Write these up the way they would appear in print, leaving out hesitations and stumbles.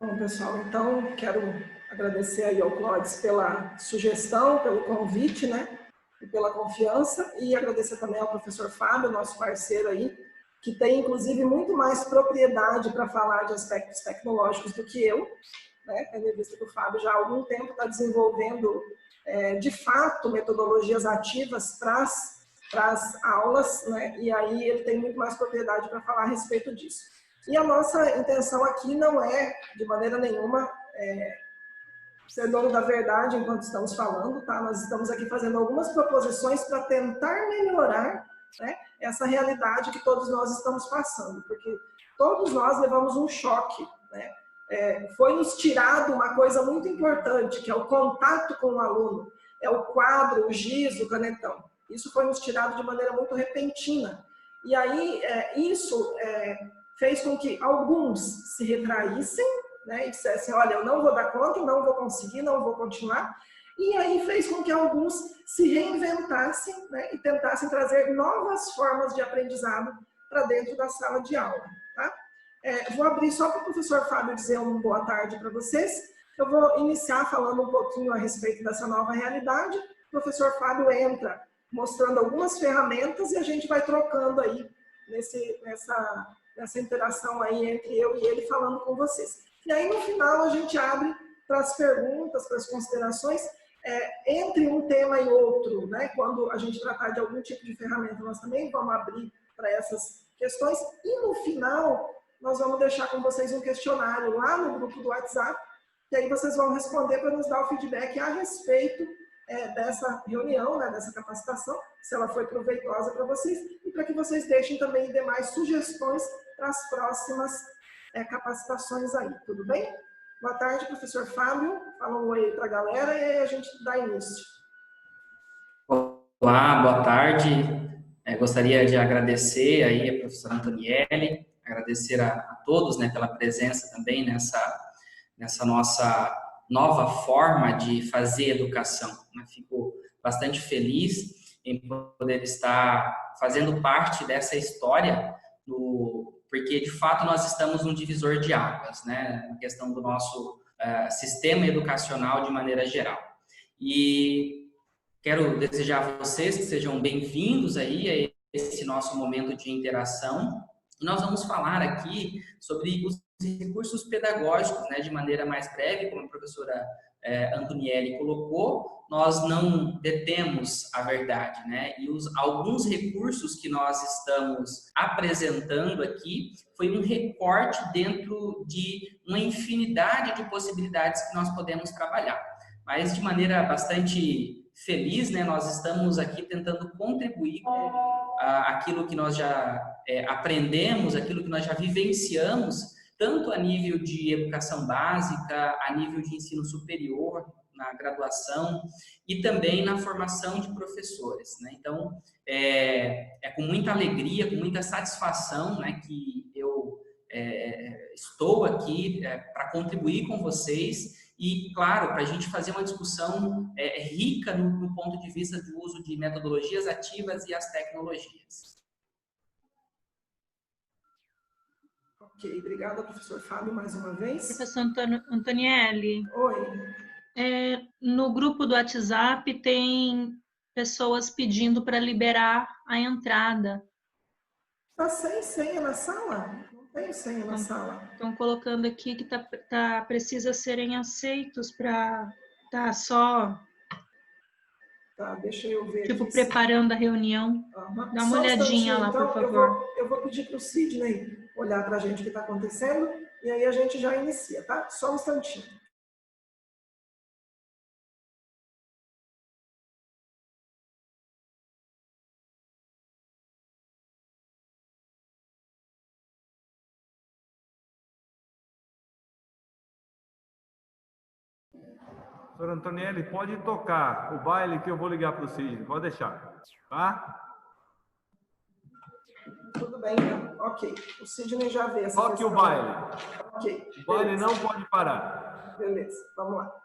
Bom, pessoal, então quero agradecer aí ao Clóvis pela sugestão, pelo convite, né, e pela confiança, e agradecer também ao professor Fábio, nosso parceiro aí, que tem, inclusive, muito mais propriedade para falar de aspectos tecnológicos do que eu, né, tendo visto que o Fábio já há algum tempo está desenvolvendo, de fato, metodologias ativas para as aulas, né, e aí ele tem muito mais propriedade para falar a respeito disso. E a nossa intenção aqui não é, de maneira nenhuma, ser dono da verdade enquanto estamos falando, tá? Nós estamos aqui fazendo algumas proposições para tentar melhorar, né, essa realidade que todos nós estamos passando, porque todos nós levamos um choque, né? Foi nos tirado uma coisa muito importante, que é o contato com o aluno, é o quadro, o giz, o canetão. Isso foi nos tirado de maneira muito repentina. E aí, isso fez com que alguns se retraíssem, né, e dissessem, olha, eu não vou dar conta, não vou conseguir, não vou continuar. E aí fez com que alguns se reinventassem, né, e tentassem trazer novas formas de aprendizado para dentro da sala de aula. Tá? Vou abrir só para o professor Fábio dizer uma boa tarde para vocês. Eu vou iniciar falando um pouquinho a respeito dessa nova realidade. O professor Fábio entra mostrando algumas ferramentas e a gente vai trocando aí nessa interação aí entre eu e ele falando com vocês. E aí, no final, a gente abre para as perguntas, para as considerações, entre um tema e outro, né? Quando a gente tratar de algum tipo de ferramenta, nós também vamos abrir para essas questões. E, no final, nós vamos deixar com vocês um questionário lá no grupo do WhatsApp, que aí vocês vão responder para nos dar o feedback a respeito dessa reunião, né, dessa capacitação, se ela foi proveitosa para vocês, e para que vocês deixem também demais sugestões para as próximas capacitações aí, tudo bem? Boa tarde, professor Fábio. Fala um oi para a galera e aí a gente dá início. Olá, boa tarde. Gostaria de agradecer aí a professora Antonielli, agradecer a todos, né, pela presença também nessa nossa nova forma de fazer educação. Fico bastante feliz em poder estar fazendo parte dessa história, porque de fato nós estamos num divisor de águas, né, na questão do nosso sistema educacional de maneira geral. E quero desejar a vocês que sejam bem-vindos aí a esse nosso momento de interação. E nós vamos falar aqui sobre os recursos pedagógicos, né, de maneira mais breve, como a professora Antonielli colocou. Nós não detemos a verdade, né? E alguns recursos que nós estamos apresentando aqui foi um recorte dentro de uma infinidade de possibilidades que nós podemos trabalhar. Mas de maneira bastante feliz, né? Nós estamos aqui tentando contribuir com aquilo que nós já aprendemos, aquilo que nós já vivenciamos, tanto a nível de educação básica, a nível de ensino superior, na graduação e também na formação de professores, né? Então, com muita alegria, com muita satisfação, né, que eu estou aqui para contribuir com vocês e, claro, para a gente fazer uma discussão rica no ponto de vista do uso de metodologias ativas e as tecnologias. Ok, obrigada, professor Fábio, mais uma vez. Professor Antonielli. Oi. No grupo do WhatsApp tem pessoas pedindo para liberar a entrada. Está sem senha na sala? Não tem senha na sala. Estão colocando aqui que precisa serem aceitos para só... Tá, deixa eu ver tipo, aqui. Preparando a reunião. Dá uma olhadinha lá, então, por favor. Eu vou pedir para o Sidney olhar para a gente o que está acontecendo e aí a gente já inicia, tá? Só um instantinho. Professor Antonielli, pode tocar o baile que eu vou ligar para o Sidney, pode deixar, tá? Tudo bem, então. Ok. O Sidney já vê essa Toque o baile. Ok. O baile não pode parar. Beleza, vamos lá.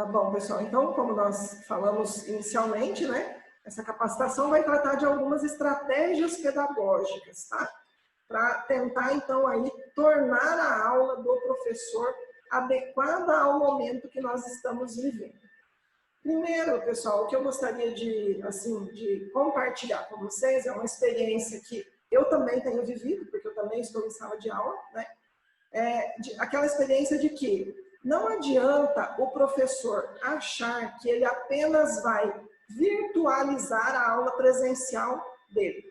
Bom, pessoal, então, como nós falamos inicialmente, né, essa capacitação vai tratar de algumas estratégias pedagógicas, tá? Para tentar, então, aí, tornar a aula do professor adequada ao momento que nós estamos vivendo. Primeiro, pessoal, o que eu gostaria de, assim, de compartilhar com vocês é uma experiência que eu também tenho vivido, porque eu também estou em sala de aula, né? Aquela experiência de que não adianta o professor achar que ele apenas vai virtualizar a aula presencial dele.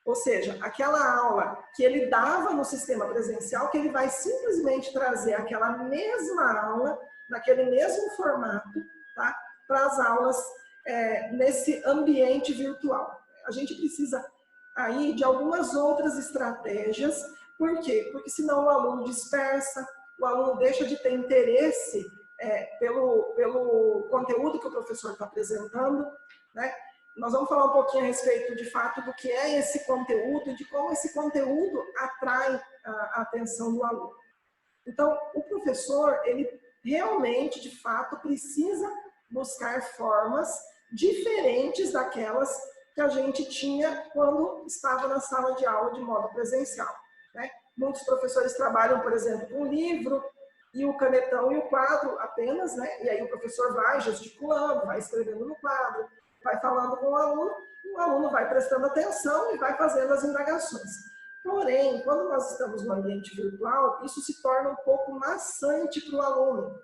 Ou seja, aquela aula que ele dava no sistema presencial, que ele vai simplesmente trazer aquela mesma aula, naquele mesmo formato, tá? Para as aulas nesse ambiente virtual. A gente precisa aí de algumas outras estratégias. Por quê? Porque senão o aluno dispersa, o aluno deixa de ter interesse pelo conteúdo que o professor está apresentando, né? Nós vamos falar um pouquinho a respeito, de fato, do que é esse conteúdo e de como esse conteúdo atrai a atenção do aluno. Então, o professor, ele realmente, de fato, precisa buscar formas diferentes daquelas que a gente tinha quando estava na sala de aula de modo presencial, né? Muitos professores trabalham, por exemplo, com o livro e o canetão e o quadro apenas, né? E aí o professor vai gesticulando, vai escrevendo no quadro, vai falando com o aluno vai prestando atenção e vai fazendo as indagações. Porém, quando nós estamos no ambiente virtual, isso se torna um pouco maçante para o aluno.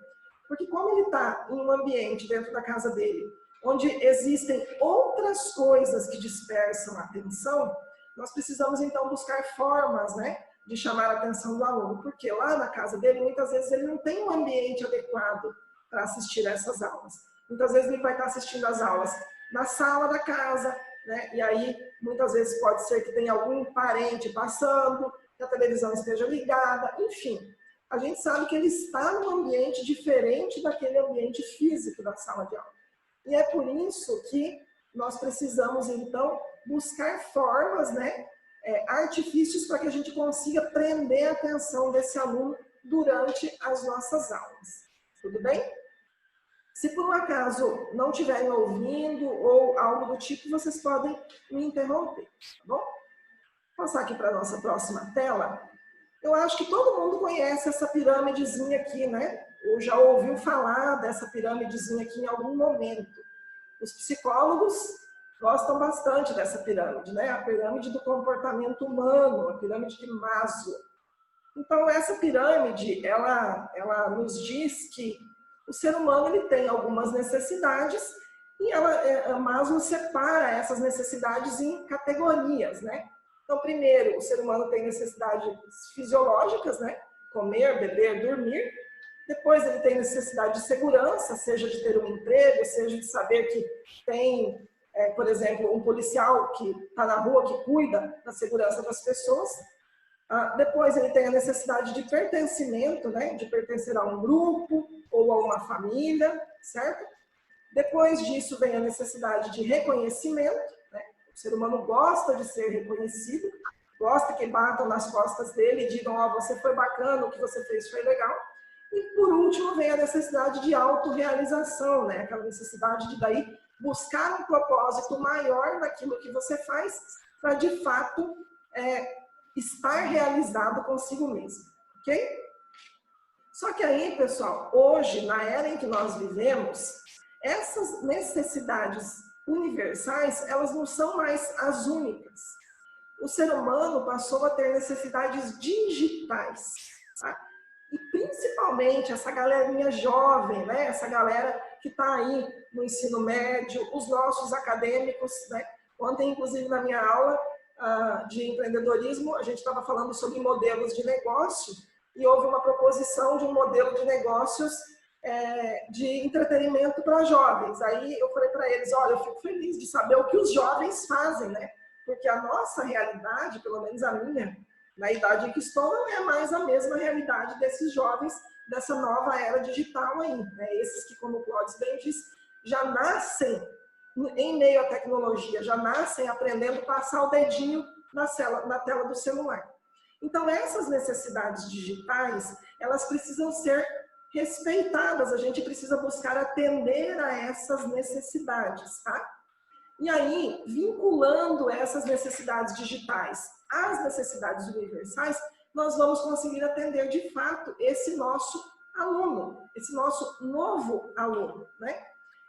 Porque como ele está em um ambiente dentro da casa dele, onde existem outras coisas que dispersam a atenção, nós precisamos então buscar formas, né, de chamar a atenção do aluno. Porque lá na casa dele, muitas vezes ele não tem um ambiente adequado para assistir a essas aulas. Muitas vezes ele vai estar assistindo as aulas na sala da casa, né? E aí muitas vezes pode ser que tenha algum parente passando, que a televisão esteja ligada, enfim. A gente sabe que ele está num ambiente diferente daquele ambiente físico da sala de aula. E é por isso que nós precisamos, então, buscar formas, né, artifícios para que a gente consiga prender a atenção desse aluno durante as nossas aulas. Tudo bem? Se por um acaso não estiverem ouvindo ou algo do tipo, vocês podem me interromper, tá bom? Vou passar aqui para a nossa próxima tela. Eu acho que todo mundo conhece essa pirâmidezinha aqui, né? Ou já ouviu falar dessa pirâmidezinha aqui em algum momento. Os psicólogos gostam bastante dessa pirâmide, né? A pirâmide do comportamento humano, a pirâmide de Maslow. Então, essa pirâmide, ela nos diz que o ser humano ele tem algumas necessidades e Maslow separa essas necessidades em categorias, né? Então, primeiro, o ser humano tem necessidades fisiológicas, né? Comer, beber, dormir. Depois, ele tem necessidade de segurança, seja de ter um emprego, seja de saber que tem, por exemplo, um policial que está na rua, que cuida da segurança das pessoas. Depois, ele tem a necessidade de pertencimento, né? De pertencer a um grupo ou a uma família, certo? Depois disso, vem a necessidade de reconhecimento, né? O ser humano gosta de ser reconhecido, gosta que batam nas costas dele e digam, ó, você foi bacana, o que você fez foi legal. E, por último, vem a necessidade de autorrealização, né? Aquela necessidade de, daí, buscar um propósito maior naquilo que você faz para, de fato, estar realizado consigo mesmo, ok? Só que aí, pessoal, hoje, na era em que nós vivemos, essas necessidades universais, elas não são mais as únicas. O ser humano passou a ter necessidades digitais, tá? E principalmente essa galerinha jovem, né? Essa galera que está aí no ensino médio, os nossos acadêmicos, né? Ontem, inclusive, na minha aula de empreendedorismo, a gente estava falando sobre modelos de negócio e houve uma proposição de um modelo de negócios de entretenimento para jovens. Aí eu falei para eles, olha, eu fico feliz de saber o que os jovens fazem, né? Porque a nossa realidade, pelo menos a minha, na idade em que estou, não é mais a mesma realidade desses jovens dessa nova era digital aí, né? Esses que, como o Clóvis bem disse, já nascem em meio à tecnologia, já nascem aprendendo a passar o dedinho na tela do celular. Então, essas necessidades digitais, elas precisam ser respeitadas, a gente precisa buscar atender a essas necessidades, tá? E aí, vinculando essas necessidades digitais às necessidades universais, nós vamos conseguir atender de fato esse nosso aluno, esse nosso novo aluno, né?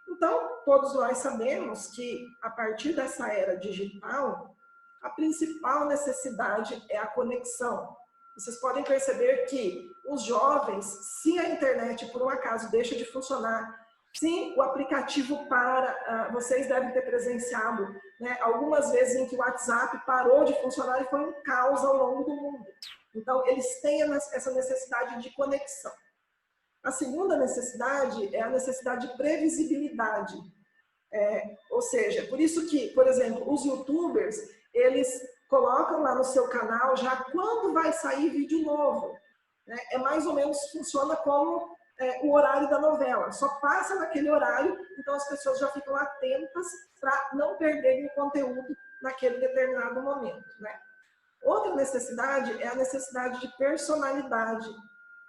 Então, todos nós sabemos que a partir dessa era digital, a principal necessidade é a conexão. Vocês podem perceber que os jovens, se a internet por um acaso deixa de funcionar, se o aplicativo para, vocês devem ter presenciado, né, algumas vezes em que o WhatsApp parou de funcionar e foi um caos ao longo do mundo. Então, eles têm essa necessidade de conexão. A segunda necessidade é a necessidade de previsibilidade. Ou seja, por isso que, por exemplo, os youtubers, eles colocam lá no seu canal já quando vai sair vídeo novo. Né? Mais ou menos, funciona como o horário da novela. Só passa naquele horário, então as pessoas já ficam atentas para não perderem o conteúdo naquele determinado momento. Né? Outra necessidade é a necessidade de personalidade,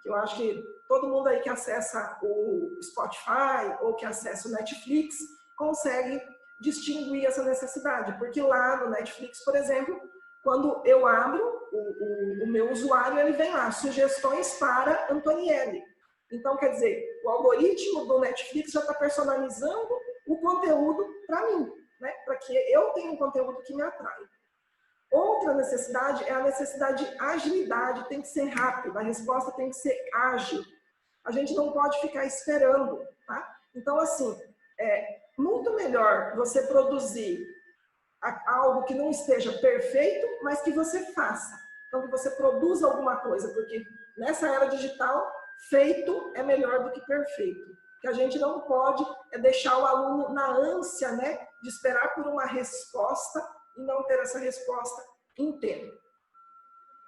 que eu acho que todo mundo aí que acessa o Spotify ou que acessa o Netflix consegue distinguir essa necessidade, porque lá no Netflix, por exemplo, quando eu abro o meu usuário, ele vem lá, sugestões para Antonielli. Então, quer dizer, o algoritmo do Netflix já está personalizando o conteúdo para mim, né? Para que eu tenha um conteúdo que me atrai. Outra necessidade é a necessidade de agilidade, tem que ser rápida, a resposta tem que ser ágil. A gente não pode ficar esperando, tá? Então, assim, é muito melhor você produzir algo que não esteja perfeito, mas que você faça. Então, que você produza alguma coisa, porque nessa era digital, feito é melhor do que perfeito. O que a gente não pode é deixar o aluno na ânsia, né, de esperar por uma resposta e não ter essa resposta em tempo.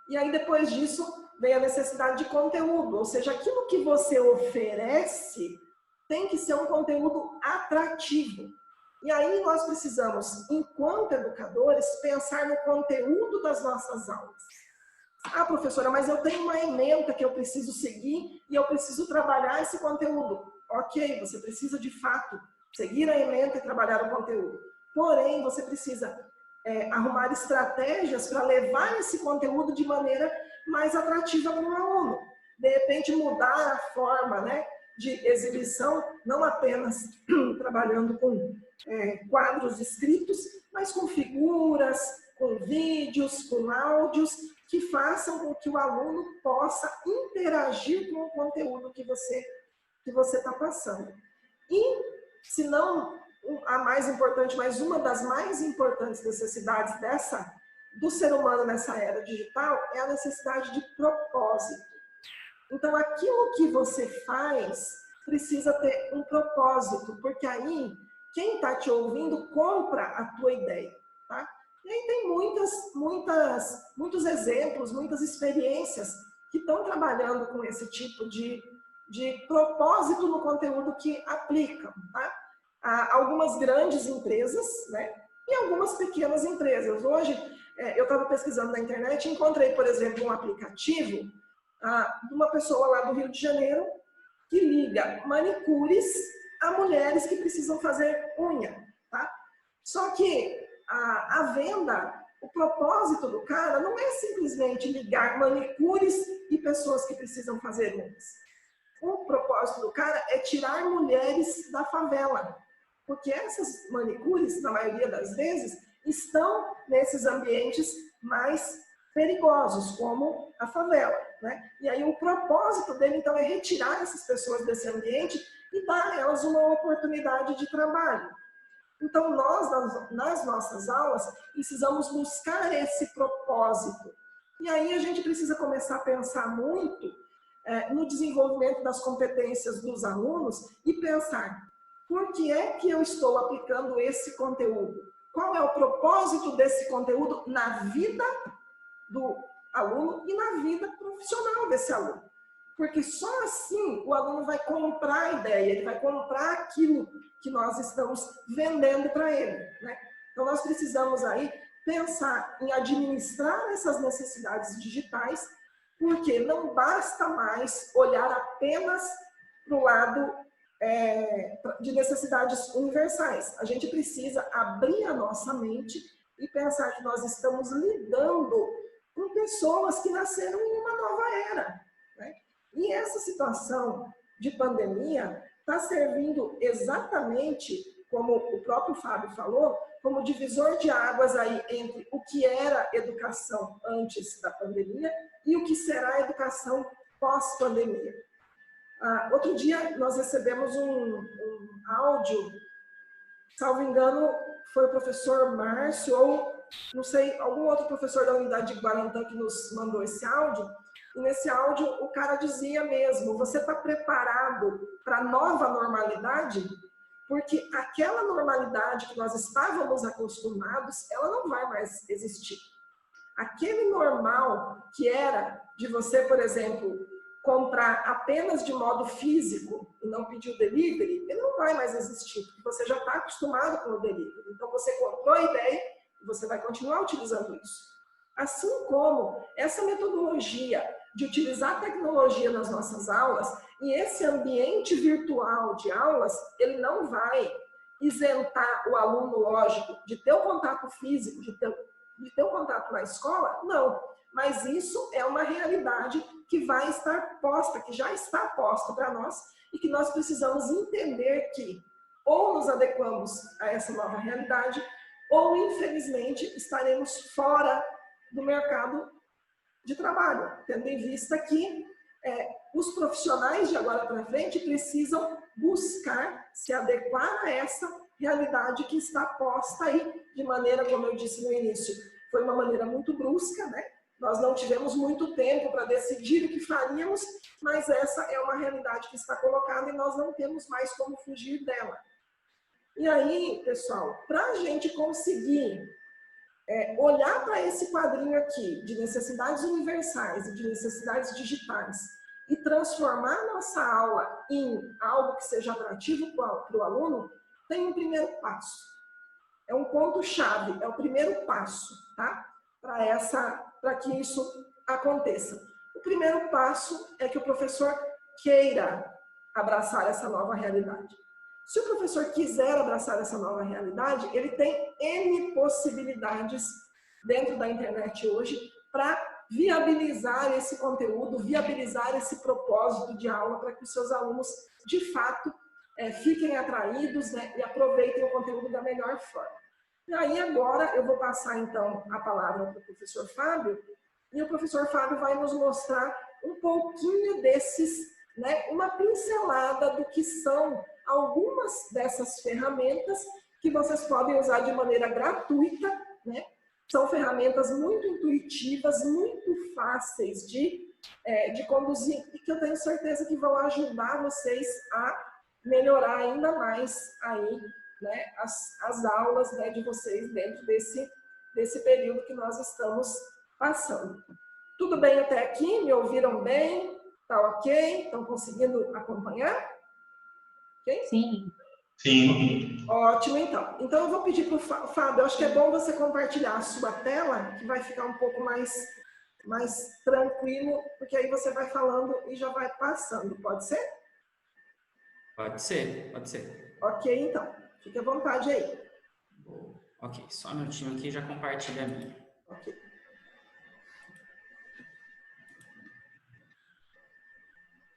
E aí, depois disso, vem a necessidade de conteúdo, ou seja, aquilo que você oferece tem que ser um conteúdo atrativo. E aí nós precisamos, enquanto educadores, pensar no conteúdo das nossas aulas. Ah, professora, mas eu tenho uma ementa que eu preciso seguir e eu preciso trabalhar esse conteúdo. Ok, você precisa de fato seguir a ementa e trabalhar o conteúdo. Porém, você precisa arrumar estratégias para levar esse conteúdo de maneira mais atrativa para o aluno. De repente, mudar a forma, né, de exibição, não apenas trabalhando com quadros escritos, mas com figuras, com vídeos, com áudios, que façam com que o aluno possa interagir com o conteúdo que você está passando. E, se não a mais importante, mas uma das mais importantes necessidades do ser humano nessa era digital é a necessidade de propósito. Então, aquilo que você faz precisa ter um propósito, porque aí quem está te ouvindo compra a tua ideia, tá? E aí tem muitos exemplos, muitas experiências que estão trabalhando com esse tipo de propósito no conteúdo que aplicam, tá? Há algumas grandes empresas, né? E algumas pequenas empresas. Hoje, eu estava pesquisando na internet e encontrei, por exemplo, um aplicativo de uma pessoa lá do Rio de Janeiro que liga manicures a mulheres que precisam fazer unha, tá? Só que a venda, o propósito do cara não é simplesmente ligar manicures e pessoas que precisam fazer unhas. O propósito do cara é tirar mulheres da favela, porque essas manicures, na maioria das vezes, estão nesses ambientes mais perigosos, como a favela, né? E aí o propósito dele, então, é retirar essas pessoas desse ambiente e dar a elas uma oportunidade de trabalho. Então, nós, nas nossas aulas, precisamos buscar esse propósito. E aí a gente precisa começar a pensar muito no desenvolvimento das competências dos alunos e pensar, por que é que eu estou aplicando esse conteúdo? Qual é o propósito desse conteúdo na vida do aluno e na vida profissional desse aluno? Porque só assim o aluno vai comprar a ideia, ele vai comprar aquilo que nós estamos vendendo para ele, né? Então nós precisamos aí pensar em administrar essas necessidades digitais, porque não basta mais olhar apenas para o lado de necessidades universais. A gente precisa abrir a nossa mente e pensar que nós estamos lidando com pessoas que nasceram em uma nova era, né? E essa situação de pandemia está servindo exatamente, como o próprio Fábio falou, como divisor de águas aí entre o que era educação antes da pandemia e o que será a educação pós-pandemia. Outro dia nós recebemos um áudio, salvo engano, foi o professor Márcio, ou não sei, algum outro professor da unidade de Guarantã que nos mandou esse áudio, e nesse áudio o cara dizia mesmo, você está preparado para a nova normalidade? Porque aquela normalidade que nós estávamos acostumados, ela não vai mais existir. Aquele normal que era de você, por exemplo, comprar apenas de modo físico e não pedir o delivery, ele não vai mais existir, porque você já está acostumado com o delivery. Então você comprou a ideia e você vai continuar utilizando isso. Assim como essa metodologia de utilizar a tecnologia nas nossas aulas e esse ambiente virtual de aulas, ele não vai isentar o aluno, lógico, de ter o contato físico, de ter o contato na escola, não. Mas isso é uma realidade que vai estar posta, que já está posta para nós e que nós precisamos entender que ou nos adequamos a essa nova realidade ou, infelizmente, estaremos fora do mercado de trabalho, tendo em vista que os profissionais de agora para frente precisam buscar se adequar a essa realidade que está posta aí, de maneira, como eu disse no início, foi uma maneira muito brusca, né? Nós não tivemos muito tempo para decidir o que faríamos, mas essa é uma realidade que está colocada e nós não temos mais como fugir dela. E aí, pessoal, para a gente conseguir olhar para esse quadrinho aqui de necessidades universais e de necessidades digitais e transformar a nossa aula em algo que seja atrativo para o aluno, tem um primeiro passo. É um ponto-chave, é o primeiro passo, tá? Para que isso aconteça. O primeiro passo é que o professor queira abraçar essa nova realidade. Se o professor quiser abraçar essa nova realidade, ele tem N possibilidades dentro da internet hoje para viabilizar esse conteúdo, viabilizar esse propósito de aula para que os seus alunos, de fato, fiquem atraídos, né, e aproveitem o conteúdo da melhor forma. E aí agora eu vou passar então a palavra para o professor Fábio, e o professor Fábio vai nos mostrar um pouquinho desses, né, uma pincelada do que são algumas dessas ferramentas que vocês podem usar de maneira gratuita, né? São ferramentas muito intuitivas, muito fáceis de conduzir e que eu tenho certeza que vão ajudar vocês a melhorar ainda mais aí, né, as aulas, né, de vocês dentro desse período que nós estamos passando. Tudo bem até aqui? Me ouviram bem? Tá ok? Estão conseguindo acompanhar? Okay? Sim. Sim. Ótimo, então. Então eu vou pedir para o Fábio, eu acho que é bom você compartilhar a sua tela, que vai ficar um pouco mais tranquilo, porque aí você vai falando e já vai passando. Pode ser? Pode ser, pode ser. Ok, então. Fique à vontade aí. Ok, só um minutinho aqui e já compartilha a minha. Ok.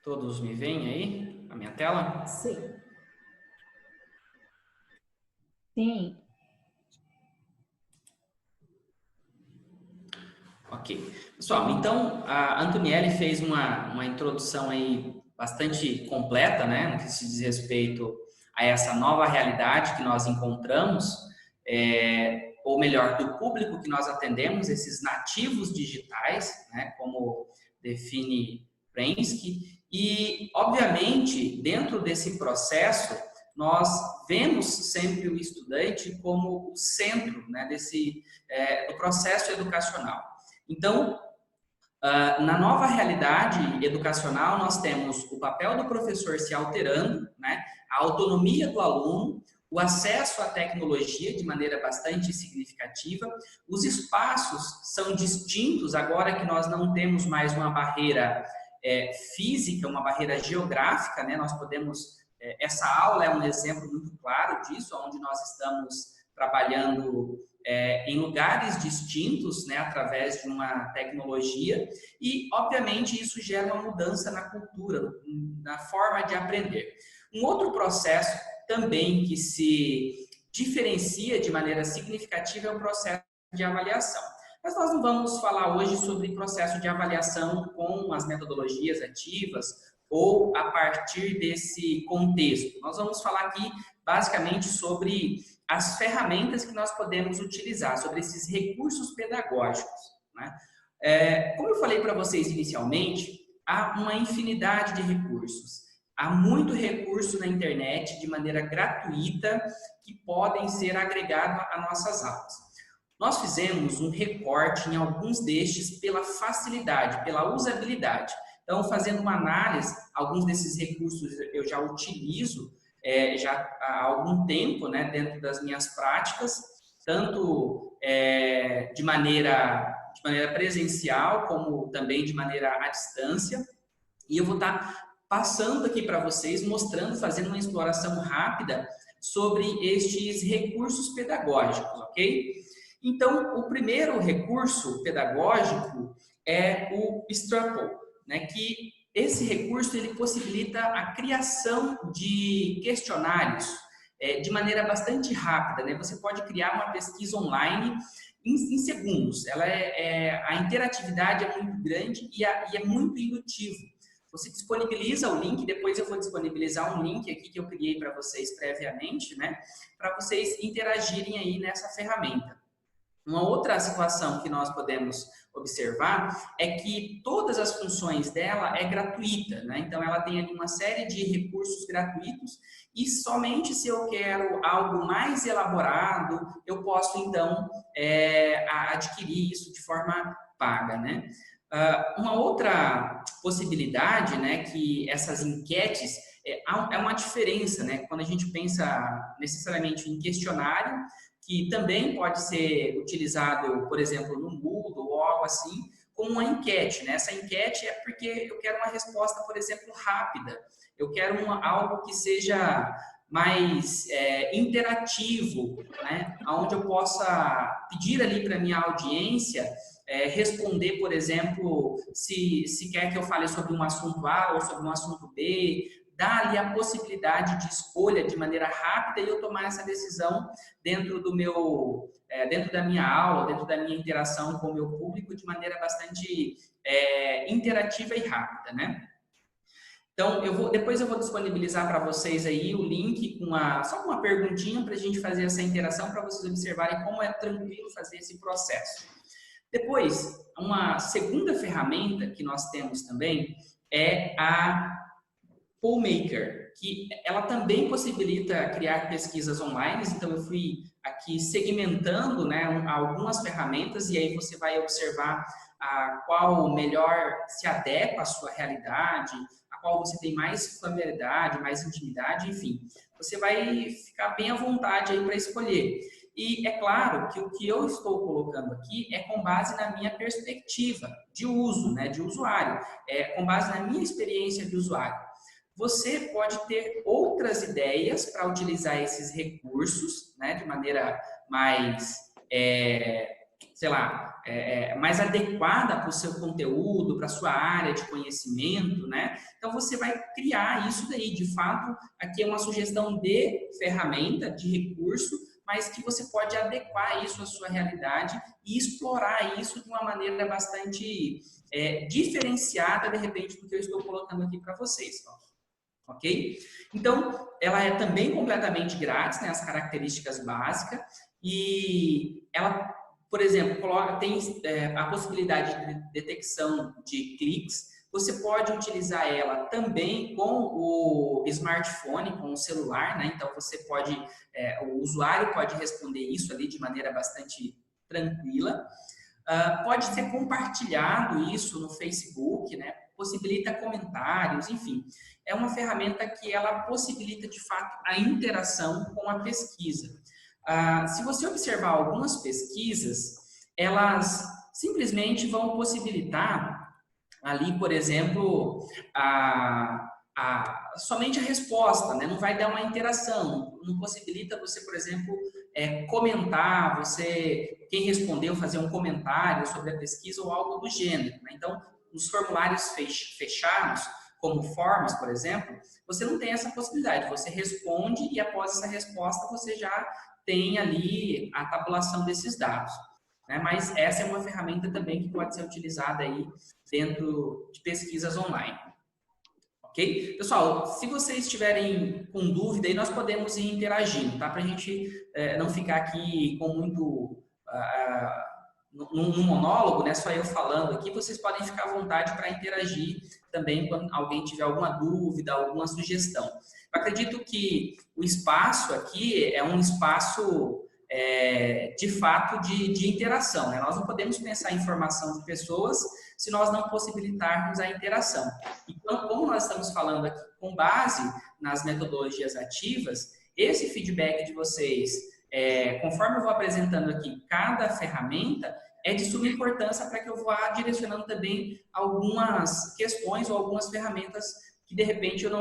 Todos me veem aí? A minha tela? Sim. Sim. Ok. Pessoal, então a Antonielli fez uma introdução aí bastante completa, né, no que se diz respeito a essa nova realidade que nós encontramos, ou melhor, do público que nós atendemos, esses nativos digitais, né, como define Prensky, e, obviamente, dentro desse processo, nós vemos sempre o estudante como o centro, né, do processo educacional. Então, na nova realidade educacional, nós temos o papel do professor se alterando, né, a autonomia do aluno, o acesso à tecnologia de maneira bastante significativa, os espaços são distintos agora que nós não temos mais uma barreira física, uma barreira geográfica, né? Nós podemos, essa aula é um exemplo muito claro disso, onde nós estamos trabalhando em lugares distintos, né, através de uma tecnologia, e obviamente isso gera uma mudança na cultura, na forma de aprender. Um outro processo também que se diferencia de maneira significativa é o processo de avaliação. Mas nós não vamos falar hoje sobre processo de avaliação com as metodologias ativas ou a partir desse contexto. Nós vamos falar aqui basicamente sobre as ferramentas que nós podemos utilizar, sobre esses recursos pedagógicos, né? Como eu falei para vocês inicialmente, há uma infinidade de recursos. Há muito recurso na internet de maneira gratuita que podem ser agregados a nossas aulas. Nós fizemos um recorte em alguns destes pela facilidade, pela usabilidade. Então, fazendo uma análise, alguns desses recursos eu já utilizo já há algum tempo, né, dentro das minhas práticas, tanto de maneira presencial, como também de maneira à distância. E eu vou estar passando aqui para vocês, mostrando, fazendo uma exploração rápida sobre estes recursos pedagógicos, ok? Então, o primeiro recurso pedagógico é o Strupple, né, que esse recurso ele possibilita a criação de questionários de maneira bastante rápida, né? Você pode criar uma pesquisa online em segundos. A interatividade é muito grande e é muito indutivo. Você disponibiliza o link, depois eu vou disponibilizar um link aqui que eu criei para vocês previamente, né? Para vocês interagirem aí nessa ferramenta. Uma outra situação que nós podemos observar é que todas as funções dela é gratuita, né? Então, ela tem ali uma série de recursos gratuitos e somente se eu quero algo mais elaborado, eu posso, então, adquirir isso de forma paga, né? Uma outra possibilidade, né, que essas enquetes, é uma diferença, né? Quando a gente pensa necessariamente em questionário, que também pode ser utilizado, por exemplo, no Moodle ou algo assim, como uma enquete, né? Essa enquete é porque eu quero uma resposta, por exemplo, rápida. Eu quero algo que seja mais interativo, né? Onde eu possa pedir ali para a minha audiência responder, por exemplo, se quer que eu fale sobre um assunto A ou sobre um assunto B, dá ali a possibilidade de escolha de maneira rápida e eu tomar essa decisão dentro da minha aula, dentro da minha interação com o meu público de maneira bastante interativa e rápida, né? Então, depois eu vou disponibilizar para vocês aí o link só com uma perguntinha para a gente fazer essa interação, para vocês observarem como é tranquilo fazer esse processo. Depois, uma segunda ferramenta que nós temos também é a Pollmaker, que ela também possibilita criar pesquisas online. Então, eu fui aqui segmentando, né, algumas ferramentas e aí você vai observar a qual melhor se adequa à sua realidade, a qual você tem mais familiaridade, mais intimidade, enfim. Você vai ficar bem à vontade aí para escolher. E é claro que o que eu estou colocando aqui é com base na minha perspectiva de uso, né, de usuário, com base na minha experiência de usuário. Você pode ter outras ideias para utilizar esses recursos, né, de maneira mais, mais adequada para o seu conteúdo, para a sua área de conhecimento, né? Então, você vai criar isso daí. De fato, aqui é uma sugestão de ferramenta, de recurso, mas que você pode adequar isso à sua realidade e explorar isso de uma maneira bastante diferenciada, de repente, do que eu estou colocando aqui para vocês. Ok? Então, ela é também completamente grátis, né, as características básicas, e ela, por exemplo, tem a possibilidade de detecção de cliques. Você pode utilizar ela também com o smartphone, com o celular, né? Então, o usuário pode responder isso ali de maneira bastante tranquila. Pode ser compartilhado isso no Facebook, né? Possibilita comentários, enfim. É uma ferramenta que ela possibilita, de fato, a interação com a pesquisa. Se você observar algumas pesquisas, elas simplesmente vão possibilitar ali, por exemplo, somente a resposta, né? Não vai dar uma interação, não possibilita você, por exemplo, comentar, quem respondeu, fazer um comentário sobre a pesquisa ou algo do gênero, né? Então, nos formulários fechados, como formas, por exemplo, você não tem essa possibilidade, você responde e após essa resposta você já tem ali a tabulação desses dados, né? Mas essa é uma ferramenta também que pode ser utilizada aí dentro de pesquisas online. Ok? Pessoal, se vocês estiverem com dúvida, aí nós podemos ir interagindo, tá? Para a gente não ficar aqui com muito... num monólogo, né? Só eu falando aqui, vocês podem ficar à vontade para interagir também quando alguém tiver alguma dúvida, alguma sugestão. Eu acredito que o espaço aqui é um espaço, de fato, de interação, né? Nós não podemos pensar em formação de pessoas se nós não possibilitarmos a interação. Então, como nós estamos falando aqui com base nas metodologias ativas, esse feedback de vocês, conforme eu vou apresentando aqui cada ferramenta, é de suma importância para que eu vá direcionando também algumas questões ou algumas ferramentas que, de repente, eu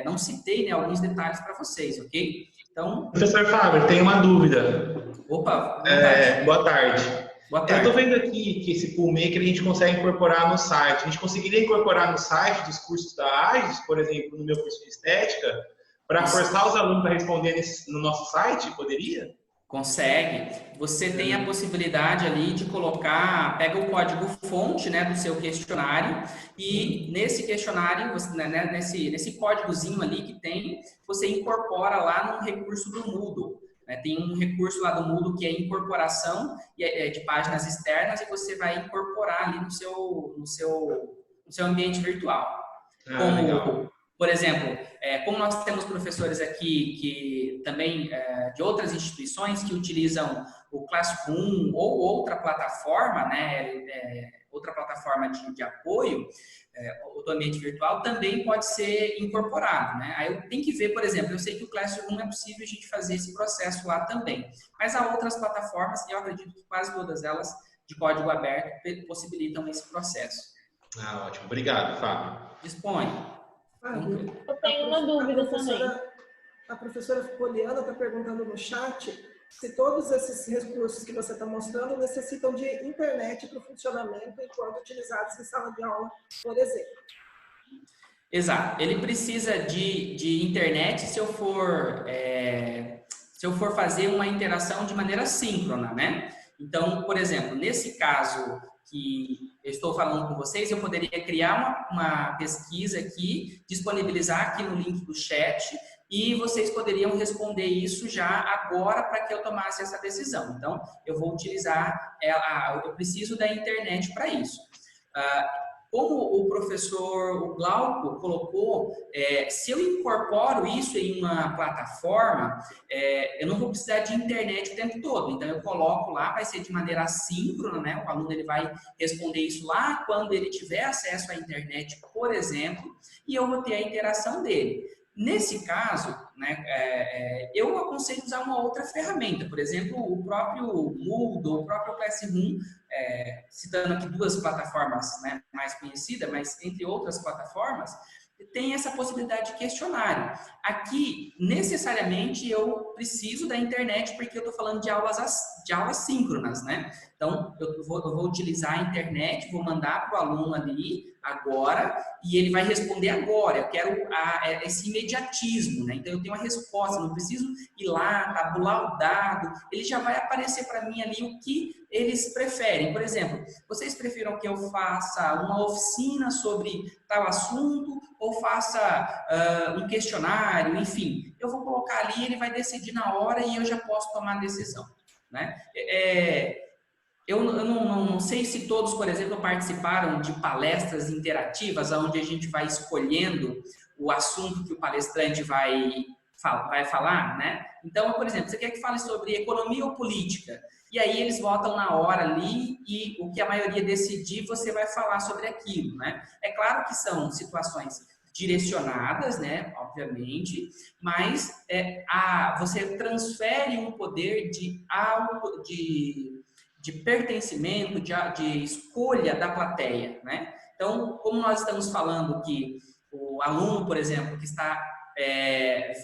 não citei, né, alguns detalhes para vocês, ok? Então... Professor Fábio, tem uma dúvida. Opa, boa tarde. Boa tarde. Eu estou vendo aqui que esse Pool Maker a gente consegue incorporar no site. A gente conseguiria incorporar no site dos cursos da AGES, por exemplo, no meu curso de estética, para forçar os alunos a responder no nosso site? Poderia? Consegue. Você tem a possibilidade ali de colocar, pega o código-fonte, né, do seu questionário e nesse questionário, né, nesse códigozinho ali que tem, você incorpora lá no recurso do Moodle. Né? Tem um recurso lá do Moodle que é incorporação de páginas externas e você vai incorporar ali no seu ambiente virtual. Legal. Por exemplo, como nós temos professores aqui que também de outras instituições que utilizam o Classroom ou outra plataforma, né, outra plataforma de apoio do ambiente virtual, também pode ser incorporado, né? Aí eu tenho que ver, por exemplo, eu sei que o Classroom é possível a gente fazer esse processo lá também, mas há outras plataformas, e eu acredito que quase todas elas de código aberto possibilitam esse processo. Ótimo. Obrigado, Fábio. Dispõe. Eu tenho uma dúvida também. A professora Poliana está perguntando no chat se todos esses recursos que você está mostrando necessitam de internet para o funcionamento enquanto utilizados em sala de aula, por exemplo. Exato. Ele precisa de internet se eu for fazer uma interação de maneira síncrona, né? Então, por exemplo, nesse caso que eu estou falando com vocês, eu poderia criar uma pesquisa aqui, disponibilizar aqui no link do chat e vocês poderiam responder isso já agora para que eu tomasse essa decisão. Então, eu vou utilizar, eu preciso da internet para isso. Como o professor Glauco colocou, se eu incorporo isso em uma plataforma, eu não vou precisar de internet o tempo todo. Então, eu coloco lá, vai ser de maneira assíncrona, né? O aluno ele vai responder isso lá quando ele tiver acesso à internet, por exemplo, e eu vou ter a interação dele. Nesse caso, né, eu aconselho usar uma outra ferramenta, por exemplo, o próprio Moodle, o próprio Classroom, citando aqui duas plataformas, né, mais conhecidas, mas entre outras plataformas, tem essa possibilidade de questionário. Aqui, necessariamente, eu preciso da internet porque eu estou falando de aulas síncronas, né? Então, eu vou utilizar a internet, vou mandar para o aluno ali agora e ele vai responder agora. Eu quero esse imediatismo, né? Então, eu tenho a resposta, não preciso ir lá, tabular o dado, ele já vai aparecer para mim ali o que eles preferem. Por exemplo, vocês prefiram que eu faça uma oficina sobre tal assunto ou faça um questionário, enfim. Eu vou colocar ali, ele vai decidir na hora e eu já posso tomar a decisão, né? Eu não sei se todos, por exemplo, participaram de palestras interativas, onde a gente vai escolhendo o assunto que o palestrante vai falar, né? Então, por exemplo, você quer que fale sobre economia ou política? E aí eles votam na hora ali e o que a maioria decidir, você vai falar sobre aquilo, né? É claro que são situações direcionadas, né? Obviamente, mas você transfere um poder de de pertencimento, de escolha da plateia, né? Então, como nós estamos falando que o aluno, por exemplo, que está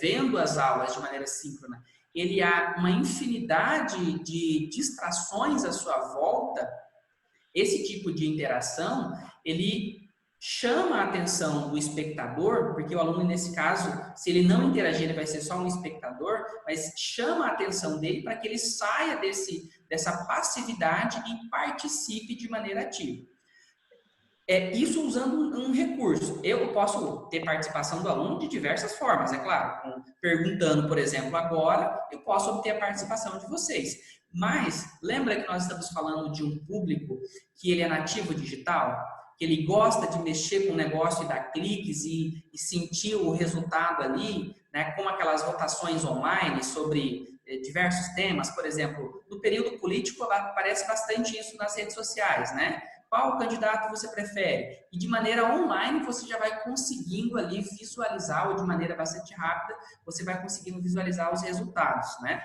vendo as aulas de maneira síncrona, ele há uma infinidade de distrações à sua volta, esse tipo de interação, ele chama a atenção do espectador, porque o aluno, nesse caso, se ele não interagir, ele vai ser só um espectador, mas chama a atenção dele para que ele saia dessa passividade e participe de maneira ativa. Isso usando um recurso. Eu posso ter participação do aluno de diversas formas, é claro. Perguntando, por exemplo, agora, eu posso obter a participação de vocês. Mas, lembra que nós estamos falando de um público que ele é nativo digital? Que ele gosta de mexer com o negócio e dar cliques e sentir o resultado ali, né? Como aquelas votações online sobre diversos temas. Por exemplo, no período político aparece bastante isso nas redes sociais, né? Qual candidato você prefere? E de maneira online você já vai conseguindo ali visualizar, ou de maneira bastante rápida, você vai conseguindo visualizar os resultados, né?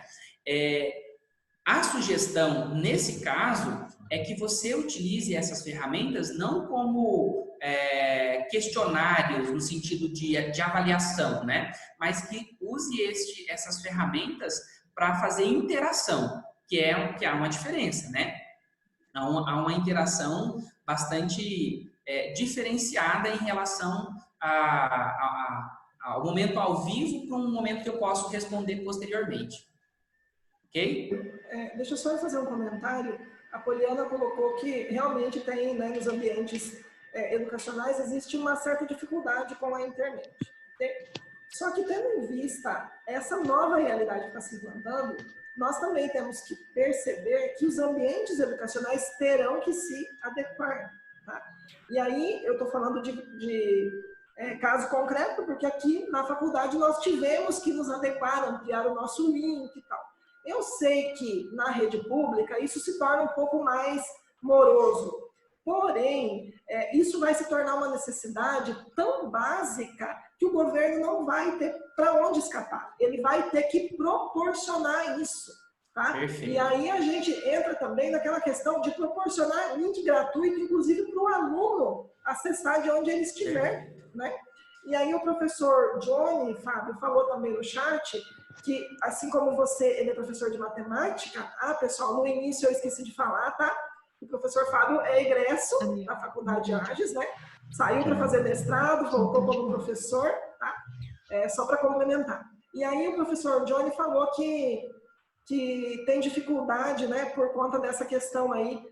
A sugestão, nesse caso, é que você utilize essas ferramentas não como questionários, no sentido de avaliação, né? Mas que use essas ferramentas para fazer interação, que há uma diferença, né? Há uma interação bastante diferenciada em relação ao momento ao vivo para um momento que eu posso responder posteriormente. Ok? Deixa eu só fazer um comentário. A Poliana colocou que realmente tem, né, nos ambientes educacionais, existe uma certa dificuldade com a internet. Okay? Só que, tendo em vista essa nova realidade que está se implantando, nós também temos que perceber que os ambientes educacionais terão que se adequar. Tá? E aí, eu estou falando de caso concreto, porque aqui na faculdade nós tivemos que nos adequar, ampliar o nosso link e tal. Eu sei que na rede pública isso se torna um pouco mais moroso, porém, isso vai se tornar uma necessidade tão básica que o governo não vai ter para onde escapar. Ele vai ter que proporcionar isso. Tá? E aí a gente entra também naquela questão de proporcionar link gratuito, inclusive para o aluno acessar de onde ele estiver. Né? E aí o professor Johnny, Fábio, falou também no chat que, assim como você, ele é professor de matemática. Pessoal, no início eu esqueci de falar, tá? O professor Fábio é egresso da Faculdade Ages, né? Saiu para fazer mestrado, voltou como professor, tá? Só para complementar. E aí o professor Johnny falou que tem dificuldade, né, por conta dessa questão aí,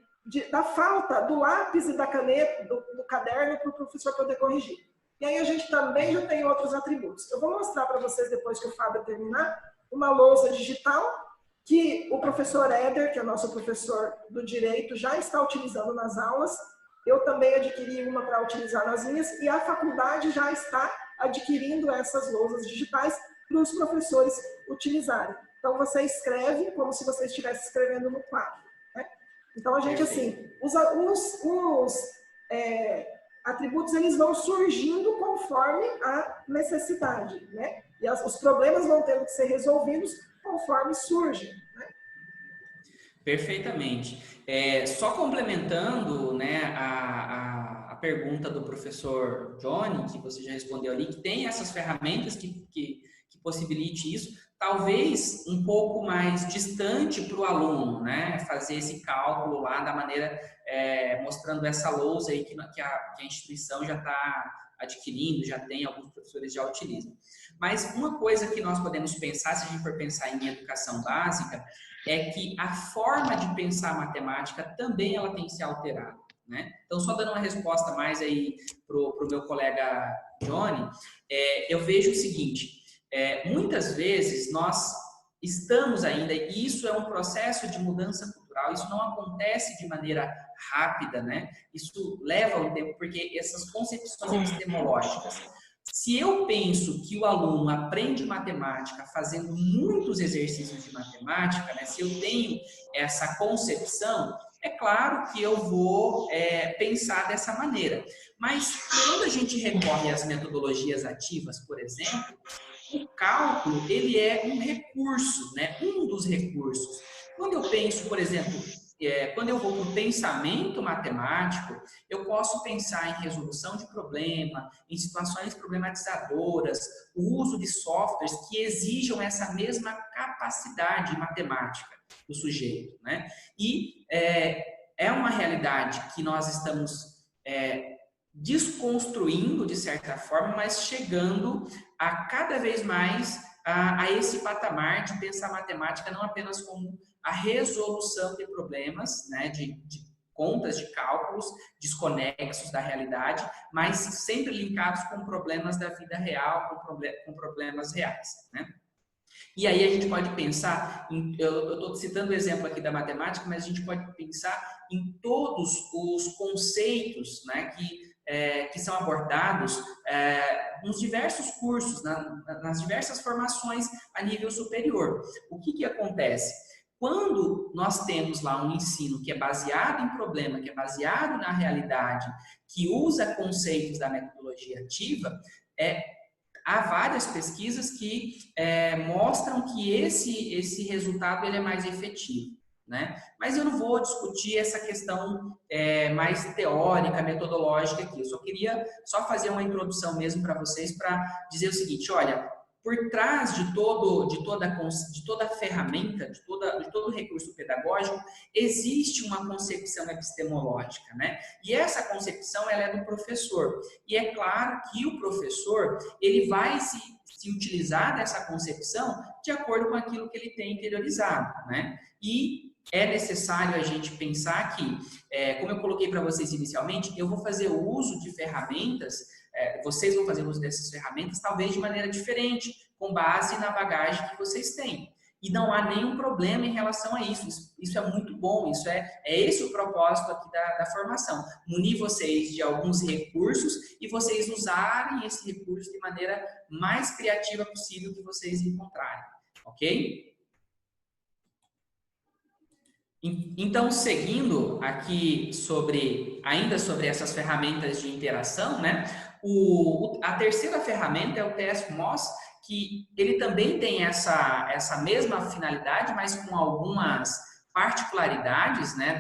da falta do lápis e da caneta, do caderno, para o professor poder corrigir. E aí a gente também já tem outros atributos. Eu vou mostrar para vocês, depois que o Fábio terminar, uma lousa digital que o professor Éder, que é nosso professor do direito, já está utilizando nas aulas. Eu também adquiri uma para utilizar nas minhas, e a faculdade já está adquirindo essas lousas digitais para os professores utilizarem. Então, você escreve como se você estivesse escrevendo no quadro. Né? Então, a gente, assim, os atributos, eles vão surgindo conforme a necessidade, né? E os problemas vão tendo que ser resolvidos conforme surgem. Né? Perfeitamente. Só complementando, né, a pergunta do professor Johnny, que você já respondeu ali, que tem essas ferramentas que possibilite isso, talvez um pouco mais distante para o aluno, né, fazer esse cálculo lá da maneira, mostrando essa lousa aí que a instituição já está adquirindo, já tem, alguns professores já utilizam. Mas uma coisa que nós podemos pensar, se a gente for pensar em educação básica, é que a forma de pensar a matemática também ela tem que ser alterada. Né? Então, só dando uma resposta mais aí para o meu colega Johnny, eu vejo o seguinte, muitas vezes nós estamos ainda, e isso é um processo de mudança cultural, isso não acontece de maneira rápida, né? Isso leva um tempo, porque essas concepções epistemológicas, se eu penso que o aluno aprende matemática fazendo muitos exercícios de matemática, né? Se eu tenho essa concepção, é claro que eu vou pensar dessa maneira. Mas quando a gente recorre às metodologias ativas, por exemplo, o cálculo, ele é um recurso, né? Um dos recursos. Quando eu penso, por exemplo, quando eu vou para o pensamento matemático, eu posso pensar em resolução de problema, em situações problematizadoras, o uso de softwares que exijam essa mesma capacidade matemática do sujeito, né? E é uma realidade que nós estamos desconstruindo, de certa forma, mas chegando a cada vez mais a esse patamar de pensar matemática não apenas como a resolução de problemas, né, de contas, de cálculos desconexos da realidade, mas sempre linkados com problemas da vida real, com problemas reais, né? E aí a gente pode pensar, eu estou citando o exemplo aqui da matemática, mas a gente pode pensar em todos os conceitos, né, que são abordados nos diversos cursos, nas diversas formações a nível superior. O que acontece? Quando nós temos lá um ensino que é baseado em problema, que é baseado na realidade, que usa conceitos da metodologia ativa, há várias pesquisas que mostram que esse resultado ele é mais efetivo, né? Mas eu não vou discutir essa questão mais teórica, metodológica aqui. Eu só queria fazer uma introdução mesmo para vocês, para dizer o seguinte: olha, por trás de toda ferramenta, de todo recurso pedagógico, existe uma concepção epistemológica, né? E essa concepção, ela é do professor. E é claro que o professor, ele vai se utilizar dessa concepção de acordo com aquilo que ele tem interiorizado, né? E é necessário a gente pensar que, como eu coloquei para vocês inicialmente, eu vou fazer o uso de ferramentas, vocês vão fazer uso dessas ferramentas talvez de maneira diferente, com base na bagagem que vocês têm. E não há nenhum problema em relação a isso. Isso é muito bom, é esse o propósito aqui da formação. Munir vocês de alguns recursos e vocês usarem esse recurso de maneira mais criativa possível que vocês encontrarem, ok? Então, seguindo aqui ainda sobre essas ferramentas de interação, né? A terceira ferramenta é o TaskMoz, que ele também tem essa mesma finalidade, mas com algumas particularidades, né,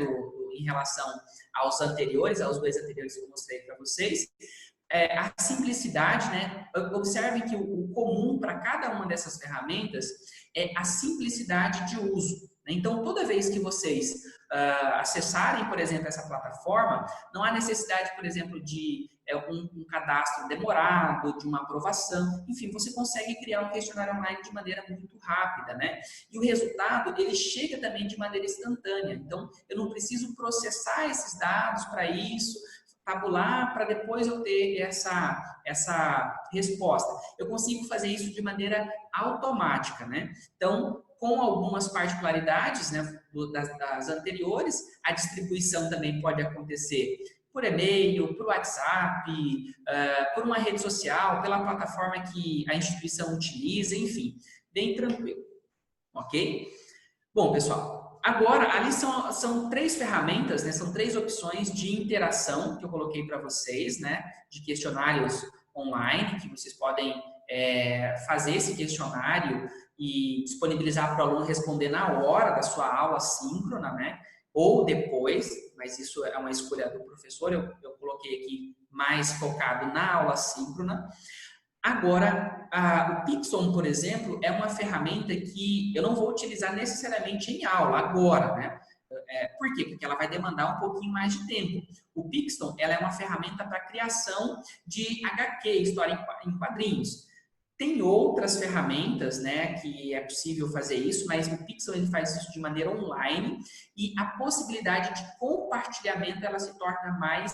em relação aos dois anteriores que eu mostrei para vocês. A simplicidade, né? Observem que o comum para cada uma dessas ferramentas é a simplicidade de uso. Então, toda vez que vocês acessarem, por exemplo, essa plataforma, não há necessidade, por exemplo, de um cadastro demorado, de uma aprovação. Enfim, você consegue criar um questionário online de maneira muito rápida, né? E o resultado, ele chega também de maneira instantânea. Então, eu não preciso processar esses dados para isso, tabular para depois eu ter essa resposta. Eu consigo fazer isso de maneira automática, né? Então, com algumas particularidades, né, das anteriores, a distribuição também pode acontecer por e-mail, por WhatsApp, por uma rede social, pela plataforma que a instituição utiliza, enfim, bem tranquilo, ok? Bom, pessoal, agora ali são 3 ferramentas, né, são 3 opções de interação que eu coloquei para vocês, né, de questionários online, que vocês podem fazer esse questionário e disponibilizar para o aluno responder na hora da sua aula síncrona, né? Ou depois, mas isso é uma escolha do professor, eu coloquei aqui mais focado na aula síncrona. Agora, o Pixon, por exemplo, é uma ferramenta que eu não vou utilizar necessariamente em aula agora, né? Por quê? Porque ela vai demandar um pouquinho mais de tempo. O Pixon, ela é uma ferramenta para criação de HQ, história em quadrinhos. Tem outras ferramentas, né, que é possível fazer isso, mas o Pixel ele faz isso de maneira online e a possibilidade de compartilhamento ela se torna mais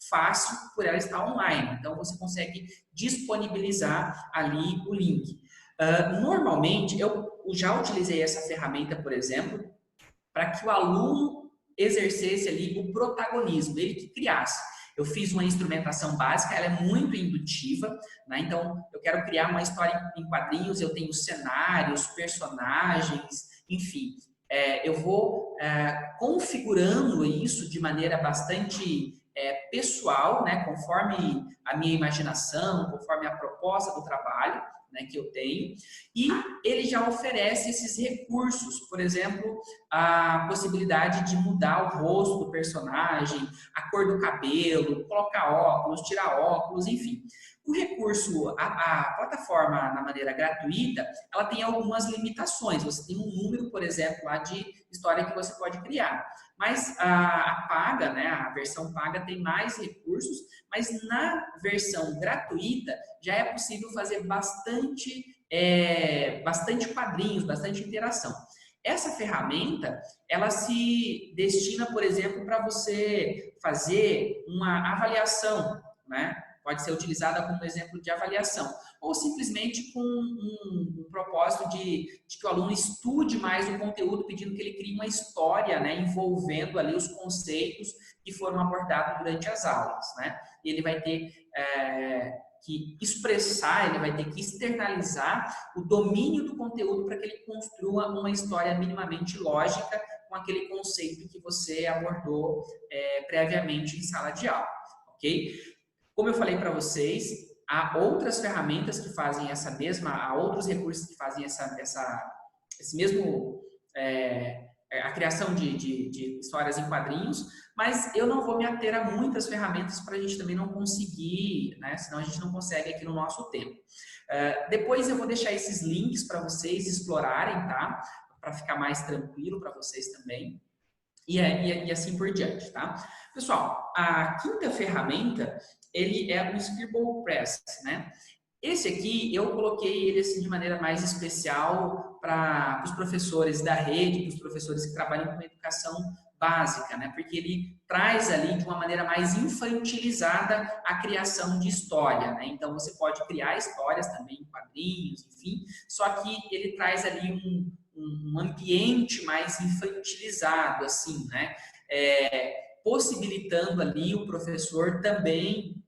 fácil por ela estar online. Então, você consegue disponibilizar ali o link. Normalmente, eu já utilizei essa ferramenta, por exemplo, para que o aluno exercesse ali o protagonismo, ele que criasse. Eu fiz uma instrumentação básica, ela é muito indutiva, né? Então, eu quero criar uma história em quadrinhos, eu tenho cenários, personagens, enfim. Eu vou configurando isso de maneira bastante pessoal, né? Conforme a minha imaginação, conforme a proposta do trabalho, né, que eu tenho, e ele já oferece esses recursos, por exemplo, a possibilidade de mudar o rosto do personagem, a cor do cabelo, colocar óculos, tirar óculos, enfim. O recurso, a plataforma, na maneira gratuita, ela tem algumas limitações. Você tem um número, por exemplo, lá de história que você pode criar. Mas a paga, né, a versão paga tem mais recursos, mas na versão gratuita já é possível fazer bastante quadrinhos, bastante interação. Essa ferramenta, ela se destina, por exemplo, para você fazer uma avaliação, né? Pode ser utilizada como exemplo de avaliação, ou simplesmente com um propósito de que o aluno estude mais o conteúdo, pedindo que ele crie uma história, né, envolvendo ali os conceitos que foram abordados durante as aulas, né? E ele vai ter que expressar, ele vai ter que externalizar o domínio do conteúdo para que ele construa uma história minimamente lógica com aquele conceito que você abordou previamente em sala de aula, ok? Como eu falei para vocês, há outras ferramentas que fazem há outros recursos que fazem esse mesmo, a criação de histórias em quadrinhos, mas eu não vou me ater a muitas ferramentas para a gente também não conseguir, né? Senão a gente não consegue aqui no nosso tempo. Depois eu vou deixar esses links para vocês explorarem, tá? Para ficar mais tranquilo para vocês também. E assim por diante, tá? Pessoal, a quinta ferramenta, ele é o ScribblePress, né? Esse aqui, eu coloquei ele assim de maneira mais especial para os professores da rede, para os professores que trabalham com educação básica, né? Porque ele traz ali de uma maneira mais infantilizada a criação de história, né? Então, você pode criar histórias também em quadrinhos, enfim, só que ele traz ali um ambiente mais infantilizado, assim, né? Possibilitando ali o professor também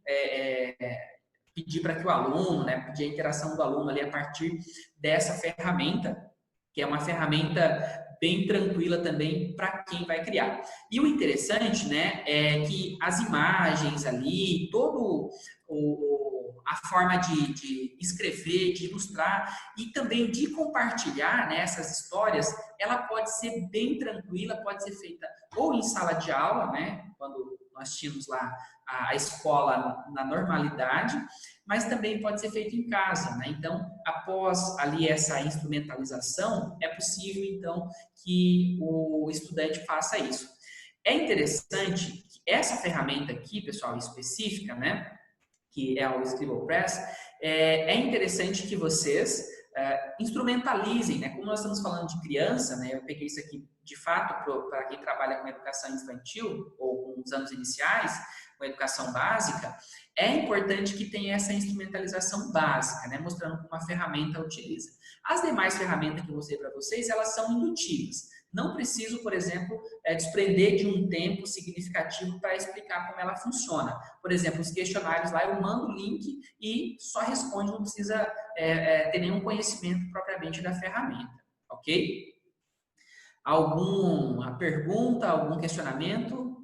pedir para que o aluno, né, pedir a interação do aluno ali a partir dessa ferramenta, que é uma ferramenta bem tranquila também para quem vai criar. E o interessante, né, é que as imagens ali, todo a forma de escrever, de ilustrar e também de compartilhar, né, essas histórias, ela pode ser bem tranquila, pode ser feita ou em sala de aula, né, quando nós tínhamos lá a escola na normalidade, mas também pode ser feito em casa, né? Então, após ali essa instrumentalização, é possível, então, que o estudante faça isso. É interessante que essa ferramenta aqui, pessoal, específica, né, que é o ScribblePress, é interessante que vocês instrumentalizem, né? Como nós estamos falando de criança, né? Eu peguei isso aqui, de fato, para quem trabalha com educação infantil ou com os anos iniciais, com educação básica, é importante que tenha essa instrumentalização básica, né? Mostrando como a ferramenta utiliza. As demais ferramentas que eu mostrei para vocês, elas são indutivas. Não preciso, por exemplo, desprender de um tempo significativo para explicar como ela funciona. Por exemplo, os questionários lá, eu mando o link e só responde, não precisa ter nenhum conhecimento propriamente da ferramenta, ok? Alguma pergunta, algum questionamento?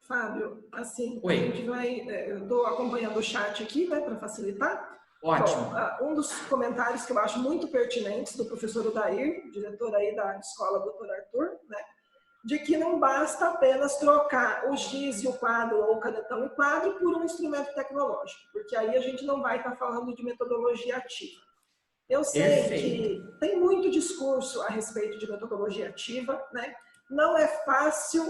Fábio, assim, Oi. a gente vai... eu estou acompanhando o chat aqui, né, para facilitar. Ótimo. Bom, um dos comentários que eu acho muito pertinentes do professor Odair, diretor aí da escola Dr. Arthur, né, de que não basta apenas trocar o giz e o quadro ou o canetão e quadro por um instrumento tecnológico, porque aí a gente não vai estar falando de metodologia ativa. Eu sei que tem muito discurso a respeito de metodologia ativa, né? Não é fácil,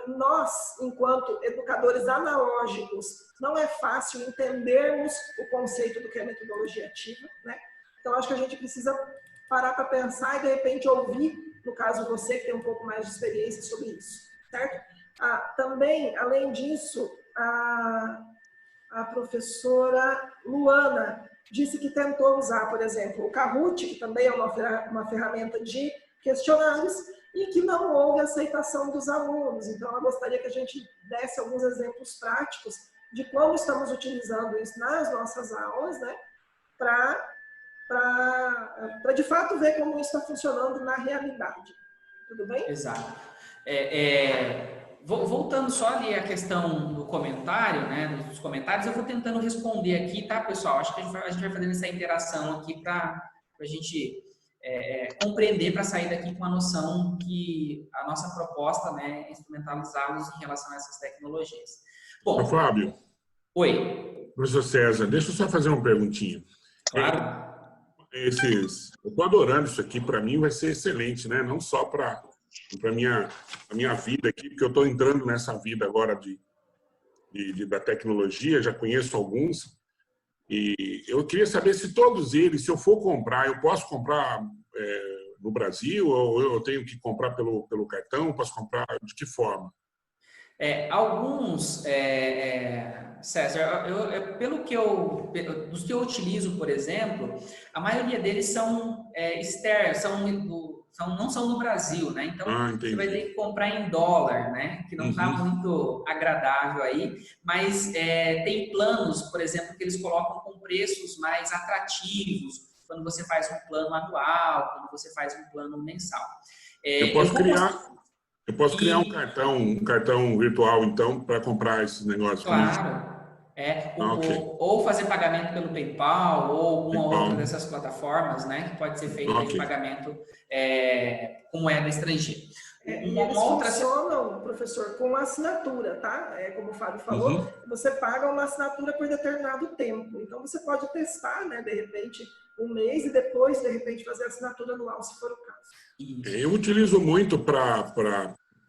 nós, enquanto educadores analógicos, não é fácil entendermos o conceito do que é metodologia ativa, né? Então, acho que a gente precisa parar para pensar e, de repente, ouvir, no caso você, que tem um pouco mais de experiência sobre isso, certo? Também, além disso, a professora Luana disse que tentou usar, por exemplo, o Kahoot, que também é uma ferramenta de questionários, e que não houve aceitação dos alunos. Então, ela gostaria que a gente desse alguns exemplos práticos de como estamos utilizando isso nas nossas aulas, né, para de fato ver como isso está funcionando na realidade. Tudo bem? Exato. Voltando só ali à questão do comentário, né, dos comentários, eu vou tentando responder aqui, tá, pessoal? Acho que a gente vai fazendo essa interação aqui para a gente compreender, para sair daqui com a noção que a nossa proposta, né, é instrumentalizá-los em relação a essas tecnologias. Bom, Fábio. Oi. Professor César, deixa eu só fazer uma perguntinha. Claro. Eu estou adorando isso aqui, para mim vai ser excelente, né? Não só para a minha vida aqui, porque eu estou entrando nessa vida agora da tecnologia, já conheço alguns, e eu queria saber se todos eles, se eu for comprar, eu posso comprar no Brasil, ou eu tenho que comprar pelo cartão, posso comprar de que forma? Alguns, César, dos que eu utilizo, por exemplo, a maioria deles são externos, não são no Brasil, né? Então, você vai ter que comprar em dólar, né? Que não está muito agradável aí, mas tem planos, por exemplo, que eles colocam com preços mais atrativos, quando você faz um plano anual, quando você faz um plano mensal. Eu posso criar um cartão virtual, então, para comprar esses negócios? Claro. Ou fazer pagamento pelo PayPal, ou uma outra dessas plataformas, né? Que pode ser feito de pagamento com moeda estrangeira. E eles funcionam, professor, com assinatura, tá? Como o Fábio falou, você paga uma assinatura por determinado tempo. Então, você pode testar, né? De repente, um mês e depois, de repente, fazer a assinatura anual, se for o caso. Eu utilizo muito para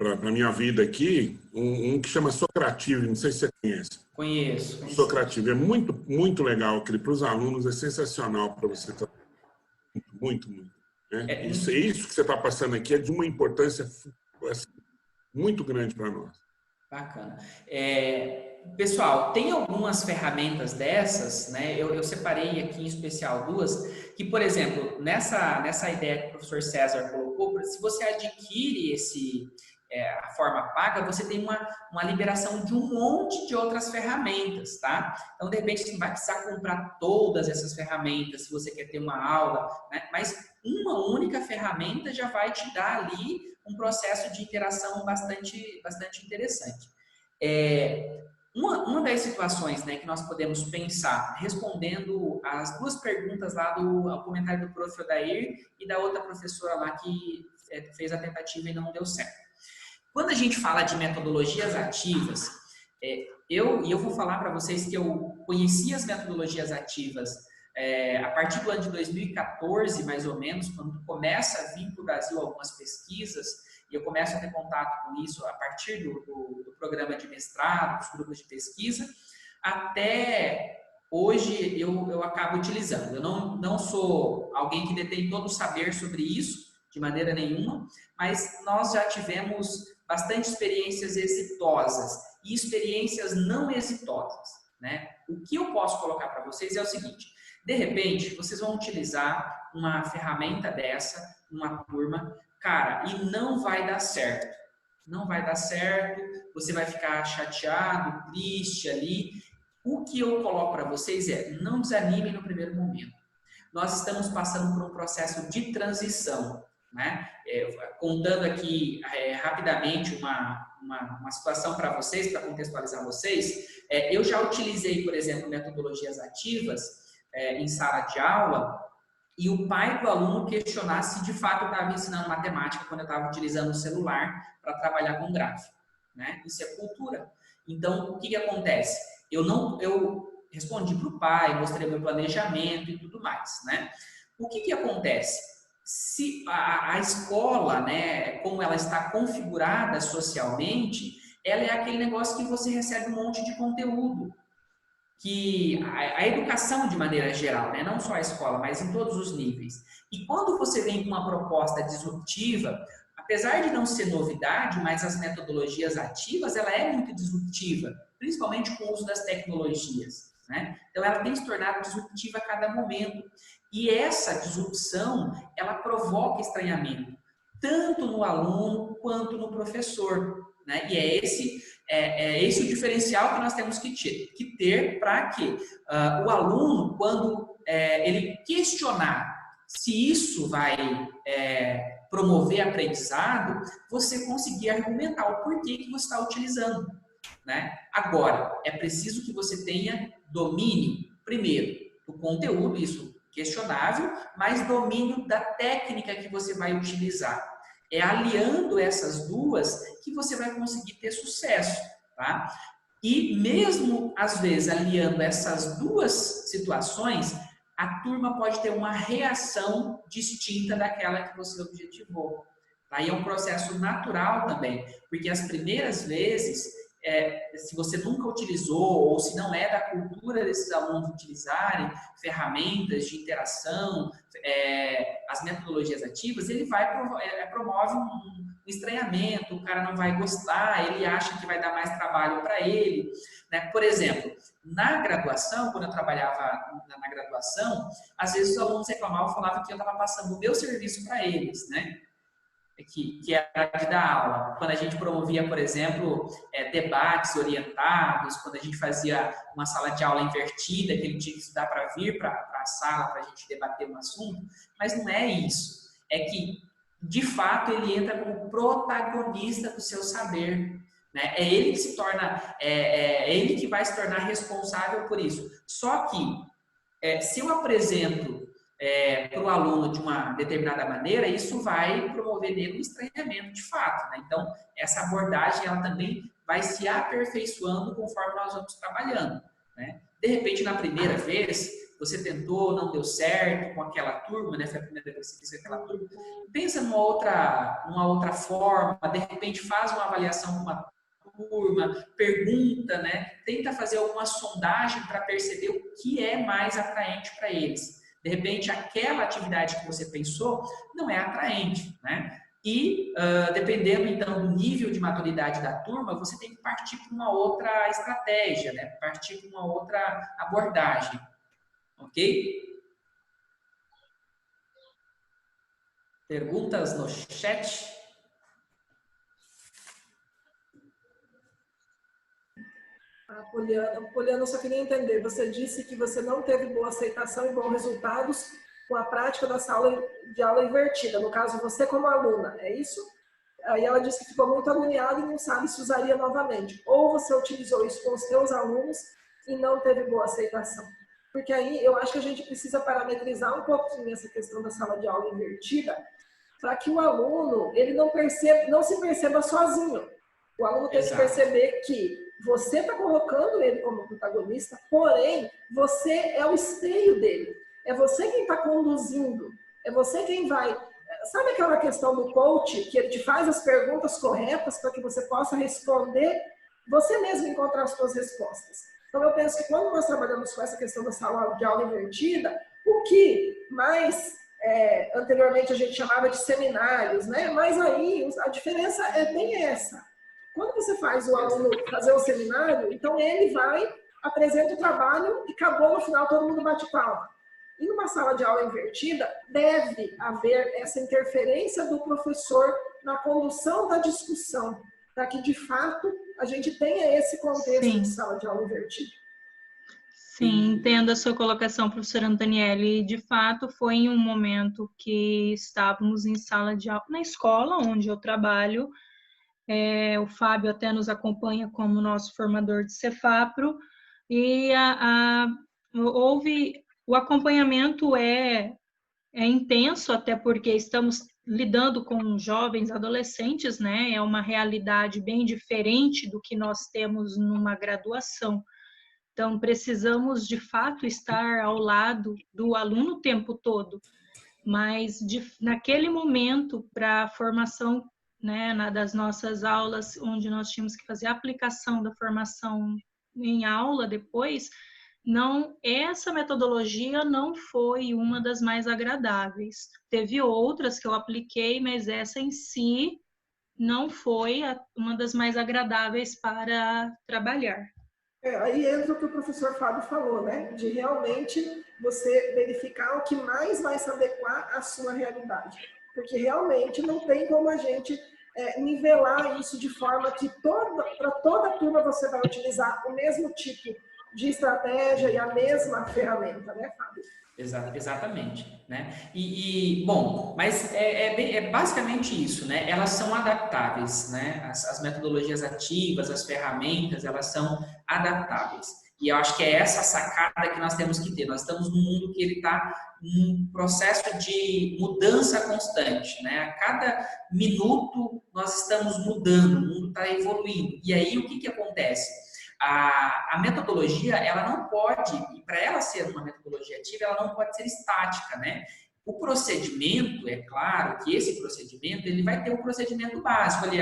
a minha vida aqui um que chama Socrative, não sei se você conhece. Conheço. Socrative é muito, muito legal, aquele para os alunos é sensacional para você. Muito. Né? Isso que você está passando aqui é de uma importância assim, muito grande para nós. Bacana. Pessoal, tem algumas ferramentas dessas, né? Eu separei aqui em especial duas, que, por exemplo, nessa ideia que o professor César colocou, se você adquire a forma paga, você tem uma liberação de um monte de outras ferramentas, tá? Então, de repente, você não vai precisar comprar todas essas ferramentas se você quer ter uma aula, né? Mas uma única ferramenta já vai te dar ali um processo de interação bastante interessante. Uma das situações, né, que nós podemos pensar, respondendo as duas perguntas lá ao comentário do prof. Odair e da outra professora lá que fez a tentativa e não deu certo. Quando a gente fala de metodologias ativas, eu vou falar para vocês que eu conheci as metodologias ativas a partir do ano de 2014, mais ou menos, quando começa a vir para o Brasil algumas pesquisas, e eu começo a ter contato com isso a partir do programa de mestrado, dos grupos de pesquisa, até hoje eu acabo utilizando. Eu não sou alguém que detém todo o saber sobre isso, de maneira nenhuma, mas nós já tivemos bastante experiências exitosas e experiências não exitosas, né? O que eu posso colocar para vocês é o seguinte: de repente, vocês vão utilizar uma ferramenta dessa, uma turma, cara, e não vai dar certo. Não vai dar certo, você vai ficar chateado, triste ali. O que eu coloco para vocês não desanimem no primeiro momento. Nós estamos passando por um processo de transição, né? Contando aqui rapidamente uma situação para vocês, para contextualizar vocês, eu já utilizei, por exemplo, metodologias ativas em sala de aula, e o pai do aluno questionar se de fato eu estava ensinando matemática quando eu estava utilizando o celular para trabalhar com gráfico, né? Isso é cultura. Então, o que acontece? Eu respondi para o pai, mostrei meu planejamento e tudo mais, né? O que acontece? Se a escola, né, como ela está configurada socialmente, ela é aquele negócio que você recebe um monte de conteúdo. Que a educação de maneira geral, né, não só a escola, mas em todos os níveis. E quando você vem com uma proposta disruptiva, apesar de não ser novidade, mas as metodologias ativas, ela é muito disruptiva, principalmente com o uso das tecnologias, né? Então, ela tem se tornado disruptiva a cada momento. E essa disrupção, ela provoca estranhamento, tanto no aluno quanto no professor, né? E é esse o diferencial que nós temos que ter para que o aluno, quando ele questionar se isso vai promover aprendizado, você conseguir argumentar o porquê que você está utilizando, né? Agora, é preciso que você tenha domínio, primeiro, do conteúdo, isso questionável, mas domínio da técnica que você vai utilizar. É aliando essas duas que você vai conseguir ter sucesso, tá? E mesmo, às vezes, aliando essas duas situações, a turma pode ter uma reação distinta daquela que você objetivou. Aí é um processo natural também, porque as primeiras vezes, se você nunca utilizou ou se não é da cultura desses alunos utilizarem ferramentas de interação, as metodologias ativas, ele promove um estranhamento, o cara não vai gostar, ele acha que vai dar mais trabalho para ele, né? Por exemplo, na graduação, quando eu trabalhava na graduação, às vezes os alunos reclamavam, falavam que eu estava passando o meu serviço para eles, né? Que era de dar aula. Quando a gente promovia, por exemplo, debates orientados, quando a gente fazia uma sala de aula invertida, que ele tinha que estudar para vir para a sala para a gente debater um assunto, mas não é isso. É que, de fato, ele entra como protagonista do seu saber. Né? É ele que se torna, ele que vai se tornar responsável por isso. Só que, se eu apresento para o aluno de uma determinada maneira, isso vai promover nele um estranhamento de fato, né? Então, essa abordagem ela também vai se aperfeiçoando conforme nós vamos trabalhando, né? De repente, na primeira vez, você tentou, não deu certo com aquela turma, né? Foi a primeira vez que você fez aquela turma. Pensa numa outra forma, de repente faz uma avaliação com uma turma, pergunta, né? Tenta fazer alguma sondagem para perceber o que é mais atraente para eles. De repente, aquela atividade que você pensou não é atraente, né? E, dependendo, então, do nível de maturidade da turma, você tem que partir para uma outra estratégia, né? Partir para uma outra abordagem, ok? Perguntas no chat? Poliana, eu só queria entender, você disse que você não teve boa aceitação e bons resultados com a prática da sala de aula invertida, no caso você como aluna, é isso? Aí ela disse que ficou muito agoniada e não sabe se usaria novamente. Ou você utilizou isso com os seus alunos e não teve boa aceitação. Porque aí eu acho que a gente precisa parametrizar um pouquinho essa questão da sala de aula invertida, para que o aluno ele não se perceba sozinho. O aluno tem que perceber que você está colocando ele como protagonista, porém, você é o esteio dele. É você quem está conduzindo. É você quem vai... Sabe aquela questão do coach, que ele te faz as perguntas corretas para que você possa responder, você mesmo encontrar as suas respostas. Então, eu penso que quando nós trabalhamos com essa questão da sala de aula invertida, o que mais... anteriormente a gente chamava de seminários, né? Mas aí a diferença é bem essa. Quando você faz o aluno fazer um seminário, então ele vai, apresenta o trabalho e acabou, no final todo mundo bate palma. E numa sala de aula invertida, deve haver essa interferência do professor na condução da discussão, para que de fato a gente tenha esse contexto de sala de aula invertida. Sim, entendo a sua colocação, professora Antonielli. De fato, foi em um momento que estávamos em sala de aula, na escola onde eu trabalho. O Fábio até nos acompanha como nosso formador de Cefapro. E o acompanhamento é intenso, até porque estamos lidando com jovens, adolescentes, né? É uma realidade bem diferente do que nós temos numa graduação. Então, precisamos, de fato, estar ao lado do aluno o tempo todo. Mas, naquele momento, para a formação, né, das nossas aulas, onde nós tínhamos que fazer a aplicação da formação em aula depois, essa metodologia não foi uma das mais agradáveis. Teve outras que eu apliquei, mas essa em si não foi uma das mais agradáveis para trabalhar. Aí entra o que o professor Fábio falou, né? De realmente você verificar o que mais vai se adequar à sua realidade. Porque realmente não tem como a gente nivelar isso de forma que para toda a turma você vai utilizar o mesmo tipo de estratégia e a mesma ferramenta, né, Fábio? Exatamente, né? Bom, mas é basicamente isso, né? Elas são adaptáveis, né? As metodologias ativas, as ferramentas, elas são adaptáveis. E eu acho que é essa sacada que nós temos que ter. Nós estamos num mundo que ele está num processo de mudança constante, né? A cada minuto nós estamos mudando, o mundo está evoluindo. E aí o que que acontece? A metodologia, ela não pode, e para ela ser uma metodologia ativa, ela não pode ser estática, né? O procedimento, é claro que esse procedimento, ele vai ter um procedimento básico ali,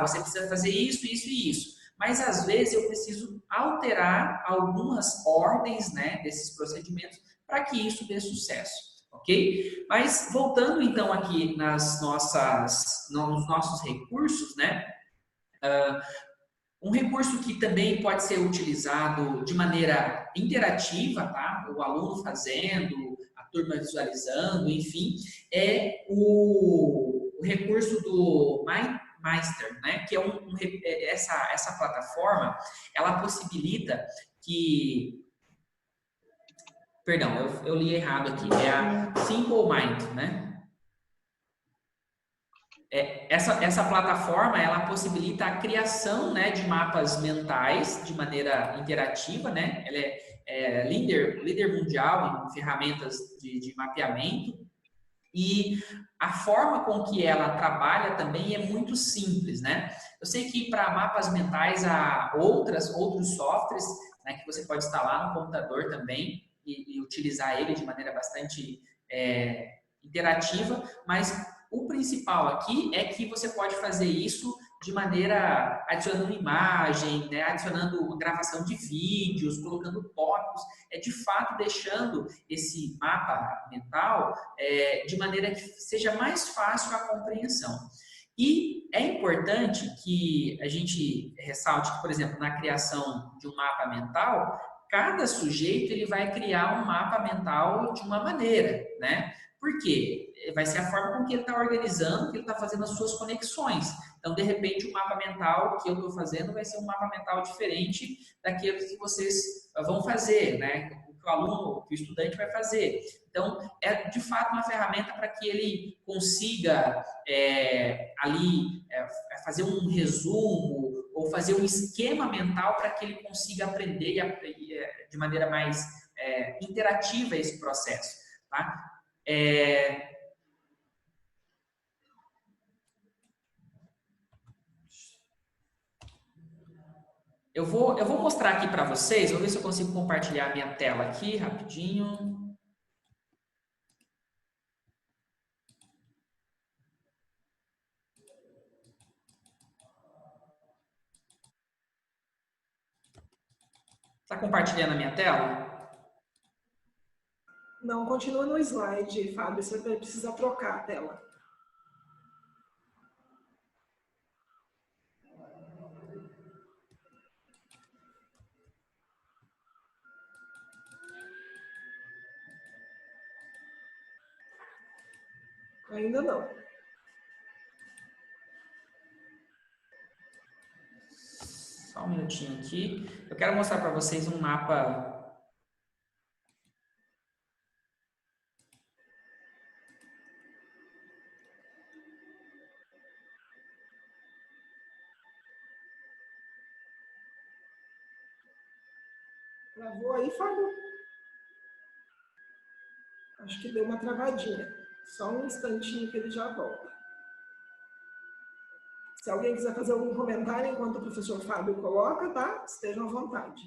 você precisa fazer isso, isso e isso. Mas, às vezes, eu preciso alterar algumas ordens, né, desses procedimentos para que isso dê sucesso, ok? Mas, voltando, então, aqui nos nossos recursos, né? Um recurso que também pode ser utilizado de maneira interativa, tá? O aluno fazendo, a turma visualizando, enfim, é o recurso do MindMeister, né? Que é essa plataforma, ela possibilita que... Perdão, eu li errado aqui. É a Simple Mind, né? Essa plataforma, ela possibilita a criação, né, de mapas mentais de maneira interativa, né? Ela é líder mundial em ferramentas de mapeamento, e a forma com que ela trabalha também é muito simples, né? Eu sei que para mapas mentais há outros softwares, né, que você pode instalar no computador também e utilizar ele de maneira bastante interativa, mas o principal aqui é que você pode fazer isso de maneira adicionando imagem, né, adicionando gravação de vídeos, colocando tópicos, de fato deixando esse mapa mental de maneira que seja mais fácil a compreensão. E é importante que a gente ressalte que, por exemplo, na criação de um mapa mental, cada sujeito ele vai criar um mapa mental de uma maneira, né? Por quê? Vai ser a forma com que ele está organizando, que ele está fazendo as suas conexões. Então, de repente, o mapa mental que eu estou fazendo vai ser um mapa mental diferente daquele que vocês vão fazer, né? Que o aluno, que o estudante vai fazer. Então, é de fato uma ferramenta para que ele consiga fazer um resumo ou fazer um esquema mental para que ele consiga aprender de maneira mais interativa esse processo, tá? Eu vou mostrar aqui para vocês, vou ver se eu consigo compartilhar a minha tela aqui rapidinho. Está compartilhando a minha tela? Não, continua no slide, Fábio, você vai precisar trocar a tela. Ainda não. Só um minutinho aqui. Eu quero mostrar para vocês um mapa. Travou aí, Fábio? Acho que deu uma travadinha. Só um instantinho que ele já volta. Se alguém quiser fazer algum comentário enquanto o professor Fábio coloca, tá? Estejam à vontade.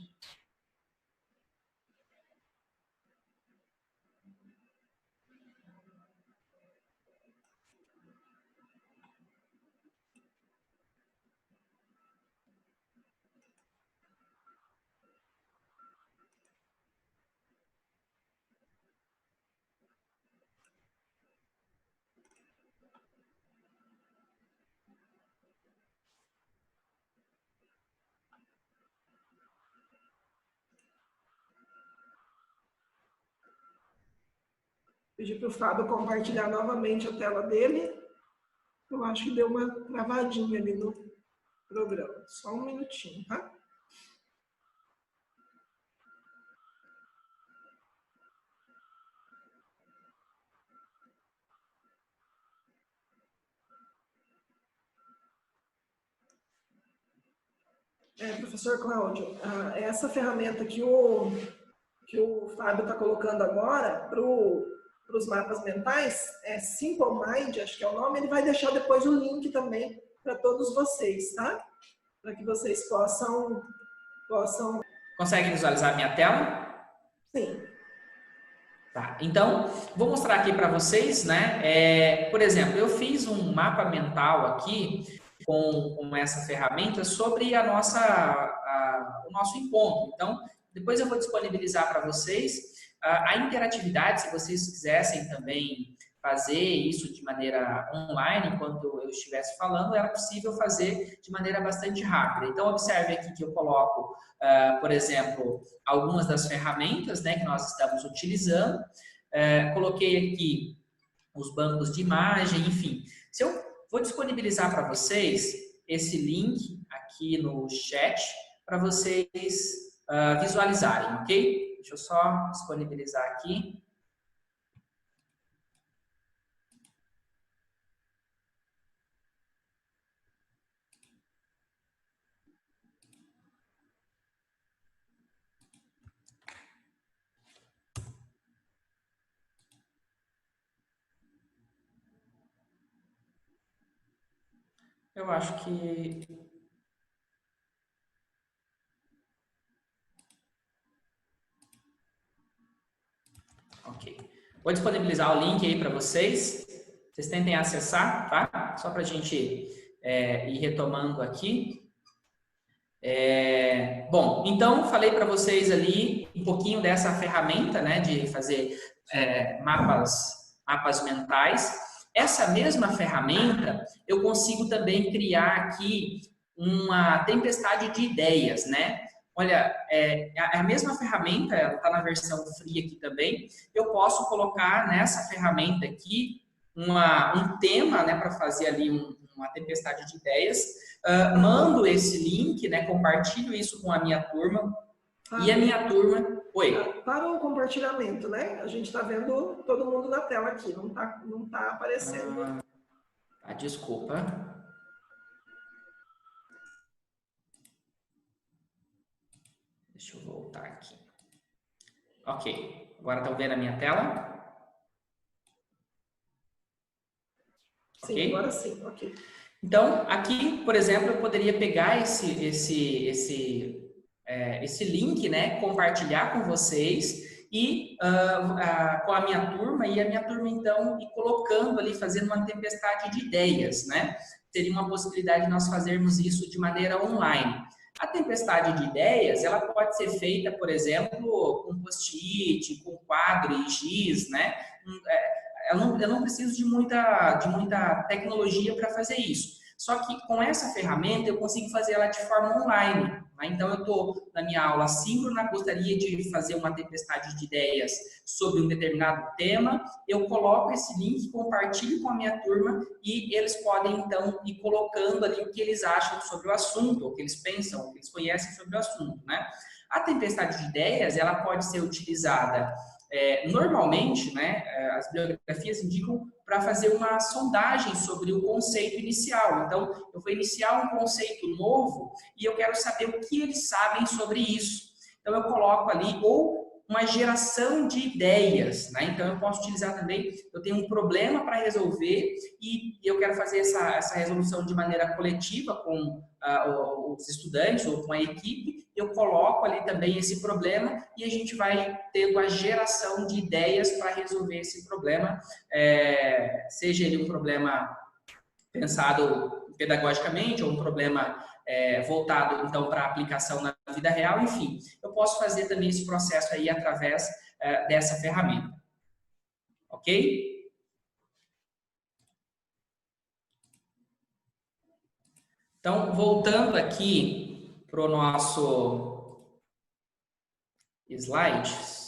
Pedi para o Fábio compartilhar novamente a tela dele. Eu acho que deu uma travadinha ali no programa. Só um minutinho, tá? Professor Cláudio, essa ferramenta que o Fábio está colocando agora para os mapas mentais, Simple Mind, acho que é o nome, ele vai deixar depois o link também para todos vocês, tá? Para que vocês possam... Consegue visualizar a minha tela? Sim. Tá, então, vou mostrar aqui para vocês, né? Por exemplo, eu fiz um mapa mental aqui com essa ferramenta sobre o nosso encontro. Então, depois eu vou disponibilizar para vocês a interatividade, se vocês quisessem também fazer isso de maneira online, enquanto eu estivesse falando, era possível fazer de maneira bastante rápida. Então, observe aqui que eu coloco, por exemplo, algumas das ferramentas, né, que nós estamos utilizando. Coloquei aqui os bancos de imagem, enfim. Se eu vou disponibilizar para vocês esse link aqui no chat para vocês visualizarem, ok? Deixa eu só disponibilizar aqui. Eu acho que... Ok. Vou disponibilizar o link aí para vocês. Vocês tentem acessar, tá? Só para a gente ir retomando aqui. Bom, então falei para vocês ali um pouquinho dessa ferramenta, né, de fazer mapas mentais. Essa mesma ferramenta, eu consigo também criar aqui uma tempestade de ideias, né? Olha, a mesma ferramenta, ela está na versão free aqui também. Eu posso colocar nessa ferramenta aqui um tema, né, para fazer ali uma tempestade de ideias. Mando esse link, né, compartilho isso com a minha turma. E a minha turma... Oi. Para o compartilhamento, né? A gente está vendo todo mundo na tela aqui, não tá aparecendo. Desculpa. Deixa eu voltar aqui. Ok. Agora estão vendo a minha tela? Sim, okay? Agora sim. Ok. Então, aqui, por exemplo, eu poderia pegar esse link, né, compartilhar com vocês e com a minha turma, e a minha turma, então, ir colocando ali, fazendo uma tempestade de ideias, né? Seria uma possibilidade de nós fazermos isso de maneira online. A tempestade de ideias, ela pode ser feita, por exemplo, com post-it, com quadro e giz, né? Eu não preciso de muita tecnologia para fazer isso. Só que com essa ferramenta eu consigo fazer ela de forma online. Né? Então eu estou na minha aula síncrona, gostaria de fazer uma tempestade de ideias sobre um determinado tema, eu coloco esse link, compartilho com a minha turma e eles podem então ir colocando ali o que eles acham sobre o assunto, o que eles pensam, o que eles conhecem sobre o assunto. Né? A tempestade de ideias, ela pode ser utilizada normalmente, né, as bibliografias indicam para fazer uma sondagem sobre o conceito inicial. Então, eu vou iniciar um conceito novo e eu quero saber o que eles sabem sobre isso. Então, eu coloco ali, ou uma geração de ideias, né? Então, eu posso utilizar também, eu tenho um problema para resolver e eu quero fazer essa resolução de maneira coletiva com os estudantes ou com a equipe, eu coloco ali também esse problema e a gente vai tendo a geração de ideias para resolver esse problema, seja ele um problema pensado pedagogicamente ou um problema voltado, então, para a aplicação na vida real, enfim. Eu posso fazer também esse processo aí através dessa ferramenta. Ok? Então, voltando aqui para o nosso slide.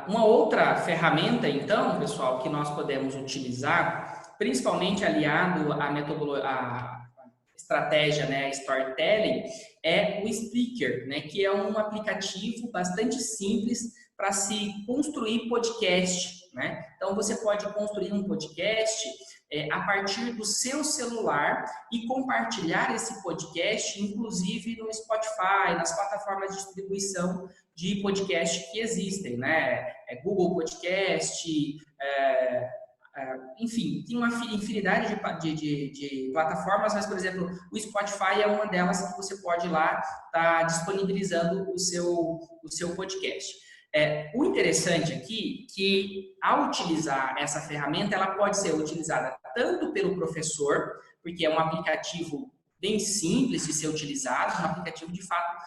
Uma outra ferramenta, então, pessoal, que nós podemos utilizar, principalmente aliado à estratégia, né, storytelling, é o Spreaker, né, que é um aplicativo bastante simples para se construir podcast, né? Então, você pode construir um podcast a partir do seu celular e compartilhar esse podcast, inclusive no Spotify, nas plataformas de distribuição de podcast que existem, né? Google Podcast, enfim, tem uma infinidade de plataformas, mas, por exemplo, o Spotify é uma delas que você pode ir lá estar disponibilizando o seu podcast. O interessante aqui é que, ao utilizar essa ferramenta, ela pode ser utilizada tanto pelo professor, porque é um aplicativo bem simples de ser utilizado, um aplicativo de fato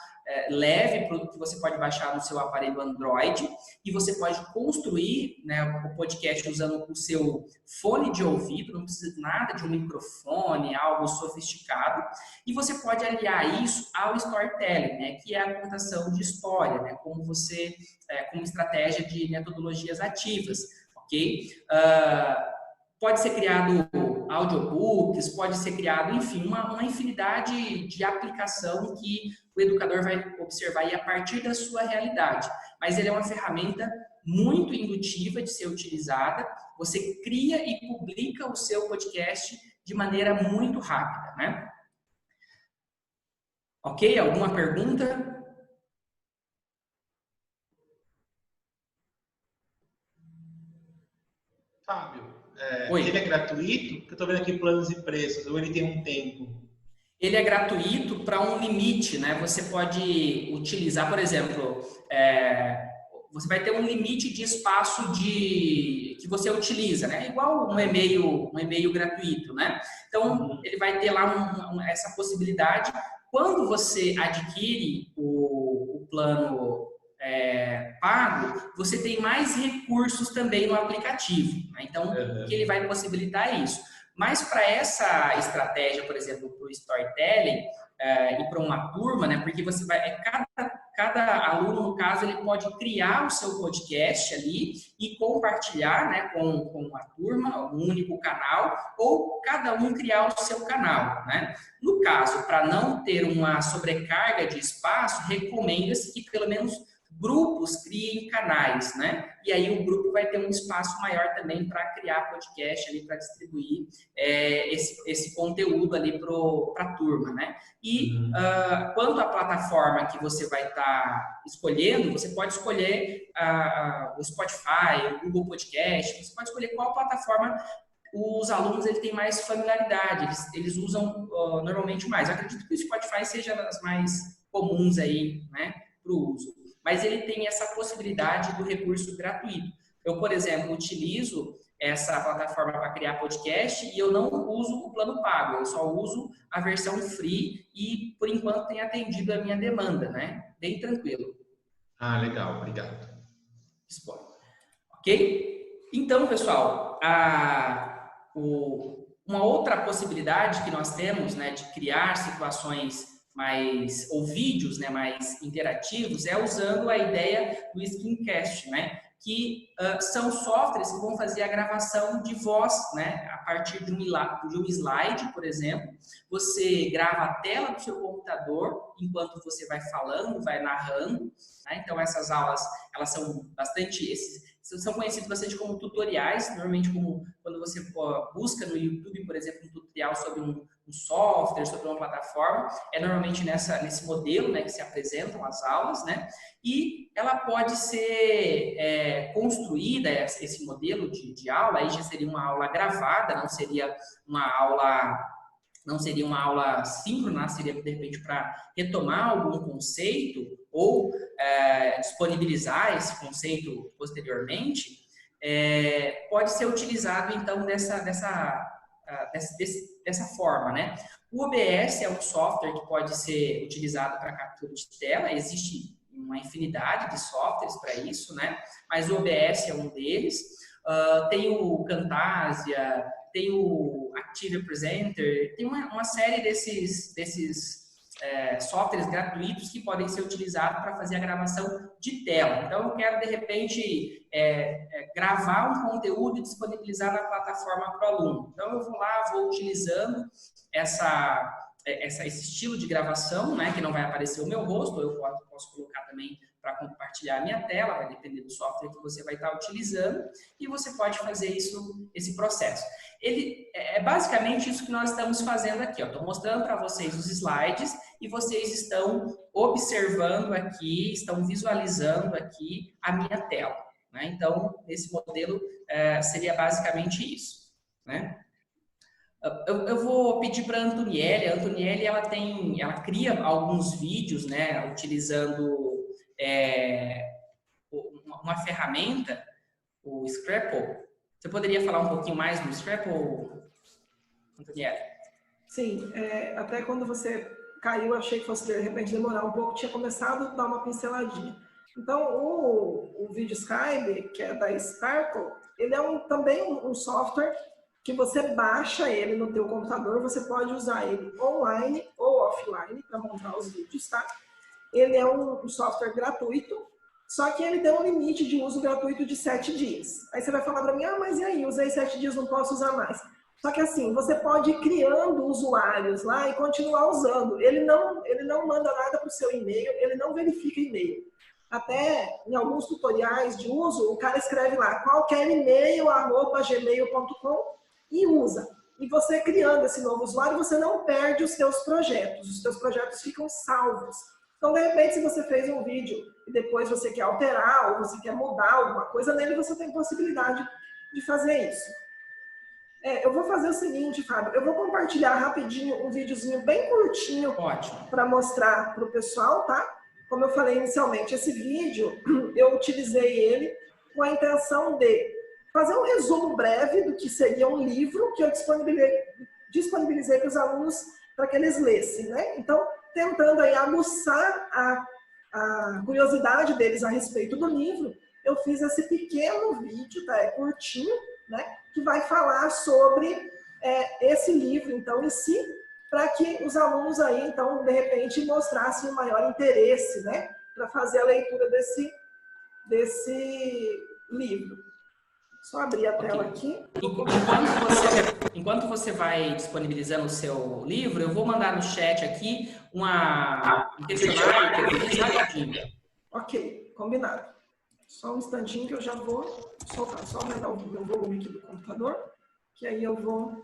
leve, que você pode baixar no seu aparelho Android, e você pode construir, né, o podcast usando o seu fone de ouvido, não precisa de nada de um microfone, algo sofisticado, e você pode aliar isso ao storytelling, né, que é a contação de história, né, como estratégia de metodologias ativas, ok? Pode ser criado audiobooks, pode ser criado, enfim, uma infinidade de aplicação que o educador vai observar aí a partir da sua realidade. Mas ele é uma ferramenta muito indutiva de ser utilizada. Você cria e publica o seu podcast de maneira muito rápida, né? Ok? Alguma pergunta? Fábio, Oi. ele é gratuito? Porque eu estou vendo aqui planos e preços, ou ele tem um tempo? Ele é gratuito para um limite, né? Você pode utilizar, por exemplo, você vai ter um limite de espaço que você utiliza, né? Igual um e-mail gratuito, né? Então, ele vai ter lá essa possibilidade. Quando você adquire o plano pago, você tem mais recursos também no aplicativo, né? Então, que ele vai possibilitar isso. Mas para essa estratégia, por exemplo, para o storytelling e para uma turma, né? Porque você vai, cada aluno, no caso, ele pode criar o seu podcast ali e compartilhar, né, com a turma, um único canal, ou cada um criar o seu canal, né? No caso, para não ter uma sobrecarga de espaço, recomenda-se que pelo menos grupos criem canais, né? E aí o grupo vai ter um espaço maior também para criar podcast ali, para distribuir esse conteúdo ali para a turma, né? E quanto à plataforma que você vai estar escolhendo, você pode escolher o Spotify, o Google Podcast, você pode escolher qual plataforma os alunos têm mais familiaridade, eles usam normalmente mais. Eu acredito que o Spotify seja das mais comuns aí, né, para o uso. Mas ele tem essa possibilidade do recurso gratuito. Eu, por exemplo, utilizo essa plataforma para criar podcast e eu não uso o plano pago, eu só uso a versão free e, por enquanto, tem atendido a minha demanda, né? Bem tranquilo. Ah, legal, obrigado. Ok? Então, pessoal, uma outra possibilidade que nós temos, né, de criar situações ou vídeos, né, mais interativos, é usando a ideia do Screencast, né, que são softwares que vão fazer a gravação de voz, né, a partir de um slide, por exemplo. Você grava a tela do seu computador enquanto você vai falando, vai narrando, né? Então essas aulas, elas são são conhecidos bastante como tutoriais, normalmente como quando você busca no YouTube, por exemplo, um tutorial sobre um software, sobre uma plataforma, é normalmente nesse modelo, né, que se apresentam as aulas, né, e ela pode ser construída, esse modelo de aula, aí já seria uma aula gravada, não seria uma aula síncrona, seria de repente para retomar algum conceito ou disponibilizar esse conceito posteriormente, pode ser utilizado então dessa forma, né? O OBS é um software que pode ser utilizado para captura de tela, existe uma infinidade de softwares para isso, né? Mas o OBS é um deles. Tem o Camtasia, tem o Active Presenter, tem uma série desses softwares gratuitos que podem ser utilizados para fazer a gravação de tela. Então, eu quero, de repente, gravar um conteúdo e disponibilizar na plataforma para o aluno. Então, eu vou utilizando esse estilo de gravação, né, que não vai aparecer o meu rosto, eu posso colocar também para compartilhar a minha tela, vai depender do software que você vai estar utilizando, e você pode fazer esse processo. É basicamente isso que nós estamos fazendo aqui. Estou mostrando para vocês os slides e vocês estão observando aqui, estão visualizando aqui a minha tela, né? Então, esse modelo seria basicamente isso, né? Eu vou pedir para a Antonielle. A Antonielle, ela cria alguns vídeos, né, utilizando uma ferramenta, o Scrapple. Você poderia falar um pouquinho mais do Scrapple, Antonielle? Sim, até quando você caiu, achei que fosse de repente demorar um pouco, tinha começado a dar uma pinceladinha. Então, o VideoScribe, que é da Sparkle, ele é também um software que você baixa ele no teu computador, você pode usar ele online ou offline para montar os vídeos, tá? Ele é um software gratuito, só que ele tem um limite de uso gratuito de 7 dias. Aí você vai falar para mim, mas e aí, usei 7 dias, não posso usar mais. Só que assim, você pode ir criando usuários lá e continuar usando. Ele não manda nada para o seu e-mail, ele não verifica e-mail. Até em alguns tutoriais de uso, o cara escreve lá, qualquer e-mail, @gmail.com, e usa. E você criando esse novo usuário, você não perde os seus projetos. Os seus projetos ficam salvos. Então, de repente, se você fez um vídeo e depois você quer alterar ou você quer mudar alguma coisa nele, você tem possibilidade de fazer isso. Eu vou fazer o seguinte, Fábio. Eu vou compartilhar rapidinho um videozinho bem curtinho para mostrar para o pessoal, tá? Como eu falei inicialmente, esse vídeo, eu utilizei ele com a intenção de fazer um resumo breve do que seria um livro que eu disponibilizei para os alunos para que eles lessem, né? Então, tentando aí aguçar a curiosidade deles a respeito do livro, eu fiz esse pequeno vídeo, tá? É curtinho, né? Que vai falar sobre esse livro, então, em si, para que os alunos aí, então, de repente, mostrassem um maior interesse, né? Para fazer a leitura desse livro. Só abrir a tela aqui. Enquanto você vai disponibilizando o seu livro, eu vou mandar no chat aqui um questionário que eu fiz rapidinho. Ok, combinado. Só um instantinho que eu já vou soltar. Só aumentar o meu volume aqui do computador, que aí eu vou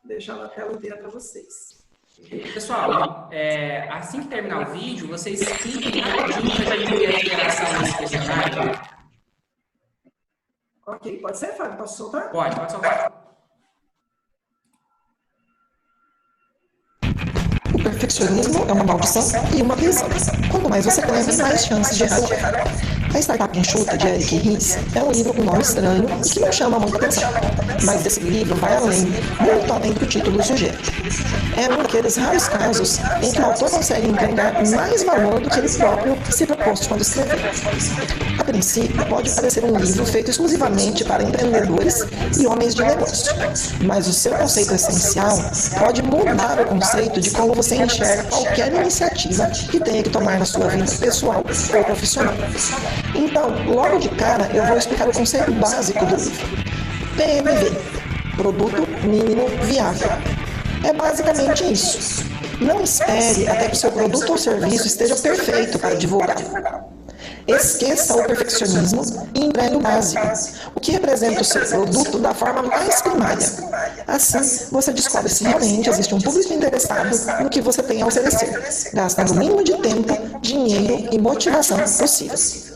deixar na tela inteira para vocês. Pessoal, assim que terminar o vídeo, vocês cliquem rapidinho para a gente ver a interação desse questionário. Ok, pode ser, Fábio? Posso soltar? Pode soltar. O perfeccionismo é uma maldição e uma prisão. Quanto mais você cresce, mais chances de errar. A Startup Enxuta, de Eric Ries, é um livro com nome estranho e que não chama muita atenção. Mas esse livro vai além, muito além do que o título sugere. É um daqueles raros casos em que o autor consegue entregar mais valor do que ele próprio se propôs quando escreveu. A princípio, pode parecer um livro feito exclusivamente para empreendedores e homens de negócio, mas o seu conceito essencial pode mudar o conceito de como você enxerga qualquer iniciativa que tenha que tomar na sua vida pessoal ou profissional. Então, logo de cara, eu vou explicar o conceito básico do livro. PMV, Produto Mínimo Viável. É basicamente isso. Não espere até que o seu produto ou serviço esteja perfeito para divulgar. Esqueça o perfeccionismo e empregue o básico, o que representa o seu produto da forma mais primária. Assim, você descobre se realmente existe um público interessado no que você tem a oferecer, gastando o mínimo de tempo, dinheiro e motivação possível.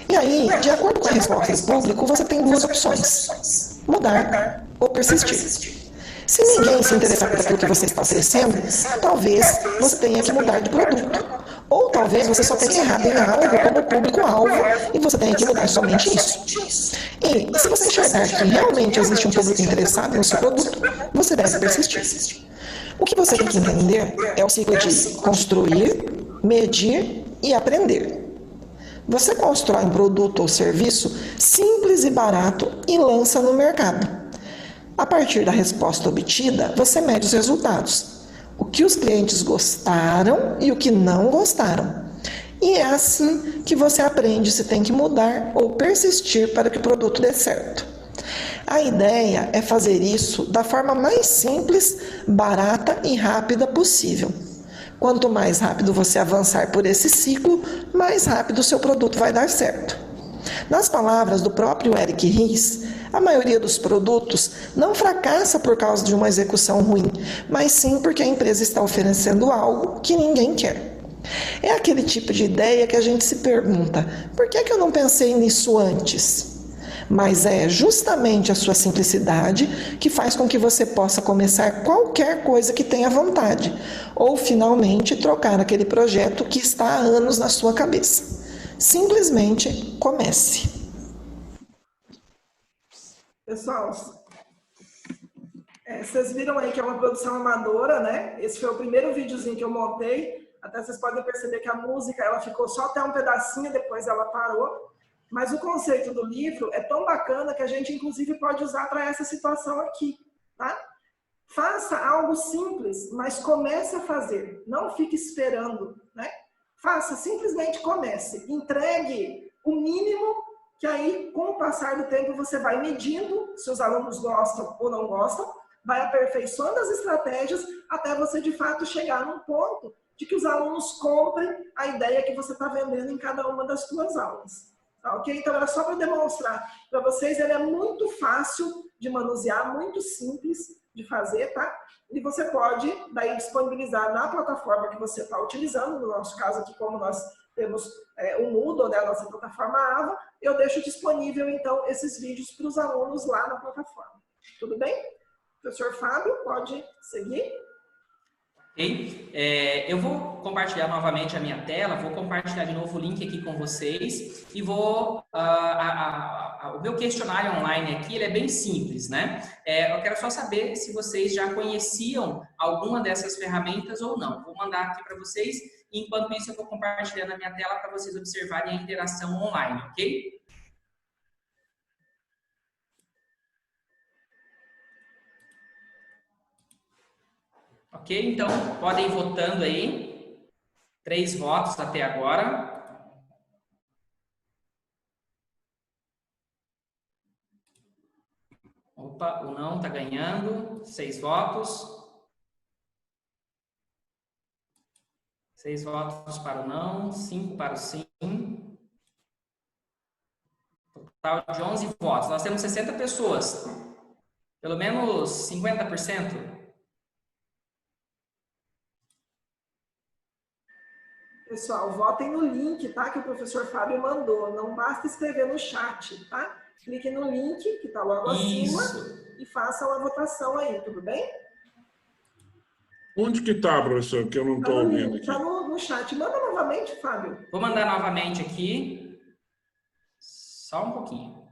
E aí, de acordo com a resposta do público, você tem duas opções: mudar ou persistir. Se ninguém se interessar por aquilo que você está oferecendo, talvez você tenha que mudar de produto. Ou talvez você só tenha errado em algo como público-alvo e você tenha que mudar somente isso. E se você enxergar que realmente existe um público interessado no seu produto, você deve persistir. O que você tem que entender é o ciclo de construir, medir e aprender. Você constrói um produto ou serviço simples e barato e lança no mercado. A partir da resposta obtida, você mede os resultados. O que os clientes gostaram e o que não gostaram. E é assim que você aprende se tem que mudar ou persistir para que o produto dê certo. A ideia é fazer isso da forma mais simples, barata e rápida possível. Quanto mais rápido você avançar por esse ciclo, mais rápido o seu produto vai dar certo. Nas palavras do próprio Eric Ries, a maioria dos produtos não fracassa por causa de uma execução ruim, mas sim porque a empresa está oferecendo algo que ninguém quer. É aquele tipo de ideia que a gente se pergunta, por que eu não pensei nisso antes? Mas é justamente a sua simplicidade que faz com que você possa começar qualquer coisa que tenha vontade, ou finalmente trocar aquele projeto que está há anos na sua cabeça. Simplesmente comece. Pessoal, vocês viram aí que é uma produção amadora, né? Esse foi o primeiro videozinho que eu montei. Até vocês podem perceber que a música ela ficou só até um pedacinho, depois ela parou. Mas o conceito do livro é tão bacana que a gente, inclusive, pode usar para essa situação aqui, tá? Faça algo simples, mas comece a fazer. Não fique esperando, né? Faça, simplesmente comece. Entregue o mínimo, que aí, com o passar do tempo, você vai medindo se os alunos gostam ou não gostam, vai aperfeiçoando as estratégias até você, de fato, chegar num ponto de que os alunos comprem a ideia que você está vendendo em cada uma das suas aulas. Tá, ok? Então, era só para demonstrar para vocês, ele é muito fácil de manusear, muito simples de fazer, tá? E você pode, daí, disponibilizar na plataforma que você está utilizando, no nosso caso aqui, como nós temos o Moodle, né, a nossa plataforma AVA, eu deixo disponível, então, esses vídeos para os alunos lá na plataforma. Tudo bem? Professor Fábio, pode seguir? Ok? Eu vou compartilhar novamente a minha tela, vou compartilhar de novo o link aqui com vocês e vou... o meu questionário online aqui, ele é bem simples, né? Eu quero só saber se vocês já conheciam alguma dessas ferramentas ou não. Vou mandar aqui para vocês e, enquanto isso, eu vou compartilhando a minha tela para vocês observarem a interação online, ok? Ok? Então, podem ir votando aí. 3 votos até agora. Opa, o não está ganhando. 6 votos. 6 votos para o não, 5 para o sim. Total de 11 votos. Nós temos 60 pessoas. Pelo menos 50%. Pessoal, votem no link, tá? Que o professor Fábio mandou. Não basta escrever no chat, tá? Clique no link que está logo acima e façam a votação aí, tudo bem? Onde que está, professor? Que eu não estou vendo aqui. Está no chat. Manda novamente, Fábio. Vou mandar novamente aqui. Só um pouquinho.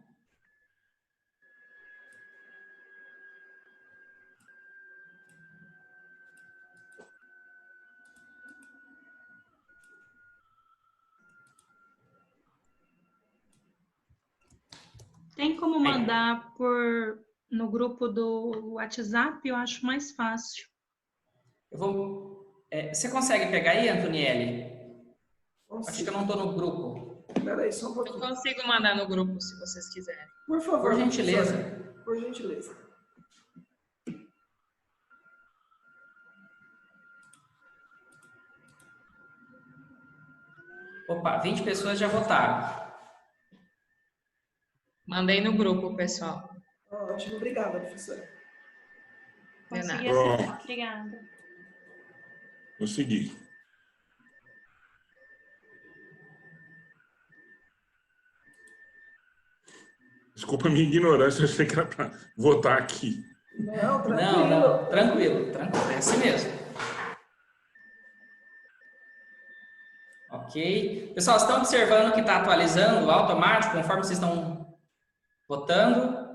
Tem como mandar no grupo do WhatsApp? Eu acho mais fácil. Você consegue pegar aí, Antonielli? Consigo. Acho que eu não estou no grupo. Espera aí só um pouquinho. Eu consigo mandar no grupo, se vocês quiserem. Por favor. Por gentileza. Professor. Por gentileza. Opa, 20 pessoas já votaram. Mandei no grupo, pessoal. Ótimo, obrigada, professora. Consegui acessar. Obrigada. Vou seguir. Desculpa a minha ignorância, eu achei que era para votar aqui. Não, tranquilo. Não, tranquilo. É assim mesmo. Ok. Pessoal, estão observando que está atualizando automático conforme vocês estão votando?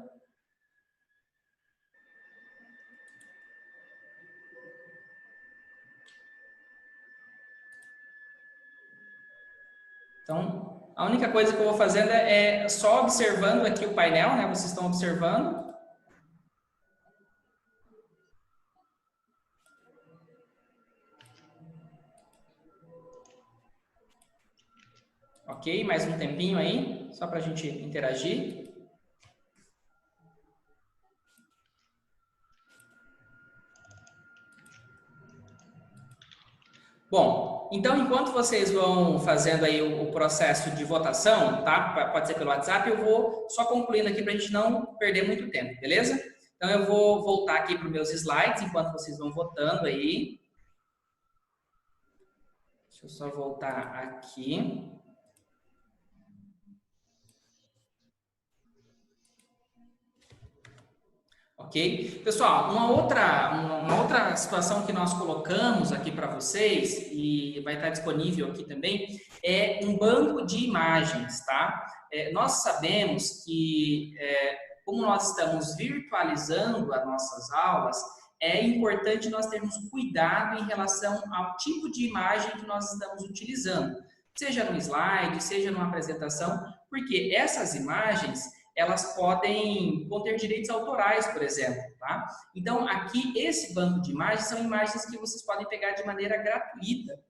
Então, a única coisa que eu vou fazendo é só observando aqui o painel, né? Vocês estão observando. Ok, mais um tempinho aí, só para a gente interagir. Bom, então enquanto vocês vão fazendo aí o processo de votação, tá? Pode ser pelo WhatsApp, eu vou só concluindo aqui para a gente não perder muito tempo, beleza? Então eu vou voltar aqui para os meus slides enquanto vocês vão votando aí. Deixa eu só voltar aqui. Ok? Pessoal, uma outra situação que nós colocamos aqui para vocês, e vai estar disponível aqui também, é um banco de imagens, tá? Nós sabemos que, como nós estamos virtualizando as nossas aulas, é importante nós termos cuidado em relação ao tipo de imagem que nós estamos utilizando, seja no slide, seja numa apresentação, porque essas imagens, elas podem conter direitos autorais, por exemplo, tá? Então, aqui, esse banco de imagens são imagens que vocês podem pegar de maneira gratuita.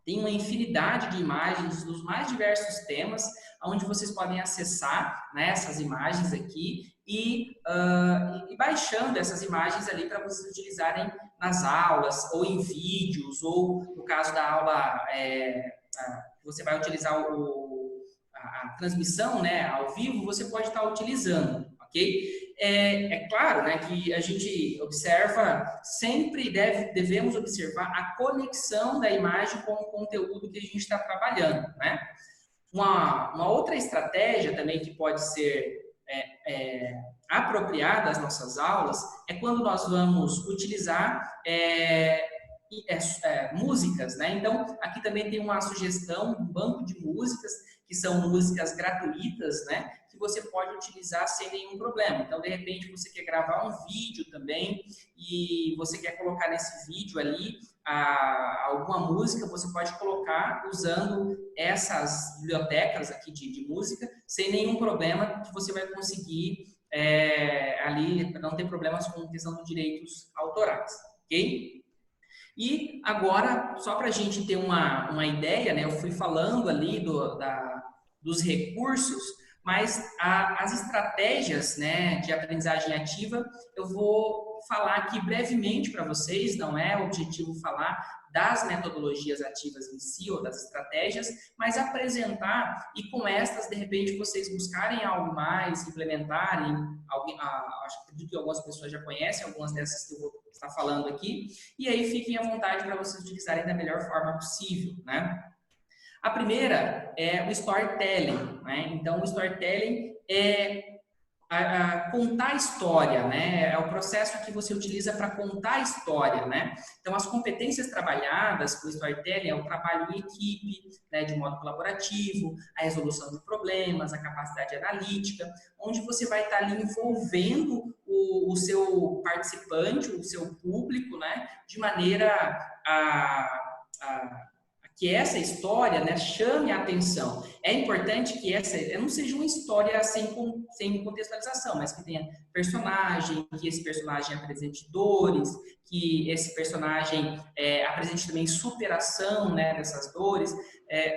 Tem uma infinidade de imagens dos mais diversos temas, onde vocês podem acessar, né, essas imagens aqui e baixando essas imagens ali para vocês utilizarem nas aulas, ou em vídeos, ou no caso da aula, você vai utilizar a transmissão, né, ao vivo, você pode estar utilizando, ok? É claro, né, que a gente observa, sempre devemos observar a conexão da imagem com o conteúdo que a gente está trabalhando, né? Uma outra estratégia também que pode ser apropriada às nossas aulas é quando nós vamos utilizar músicas, né? Então, aqui também tem uma sugestão, um banco de músicas, que são músicas gratuitas, né? Que você pode utilizar sem nenhum problema. Então, de repente, você quer gravar um vídeo também e você quer colocar nesse vídeo ali alguma música, você pode colocar usando essas bibliotecas aqui de música sem nenhum problema, que você vai conseguir ali, não ter problemas com questão de direitos autorais, ok? E agora, só para a gente ter uma ideia, né, eu fui falando ali dos recursos, mas as estratégias, né, de aprendizagem ativa, eu vou falar aqui brevemente para vocês, não é objetivo falar das metodologias ativas em si, ou das estratégias, mas apresentar e com estas, de repente, vocês buscarem algo mais, implementarem, acredito que algumas pessoas já conhecem, algumas dessas que eu vou estar falando aqui, e aí fiquem à vontade para vocês utilizarem da melhor forma possível, né? A primeira é o storytelling, né? Então, o storytelling é contar a história, né? É o processo que você utiliza para contar a história, né? Então, as competências trabalhadas com o storytelling é o trabalho em equipe, né, de modo colaborativo, a resolução de problemas, a capacidade analítica, onde você vai estar ali envolvendo o seu participante, o seu público, né, de maneira que essa história, né, chame a atenção. É importante que essa não seja uma história sem contextualização, mas que tenha personagem, que esse personagem apresente dores, que esse personagem apresente também superação, né, dessas dores.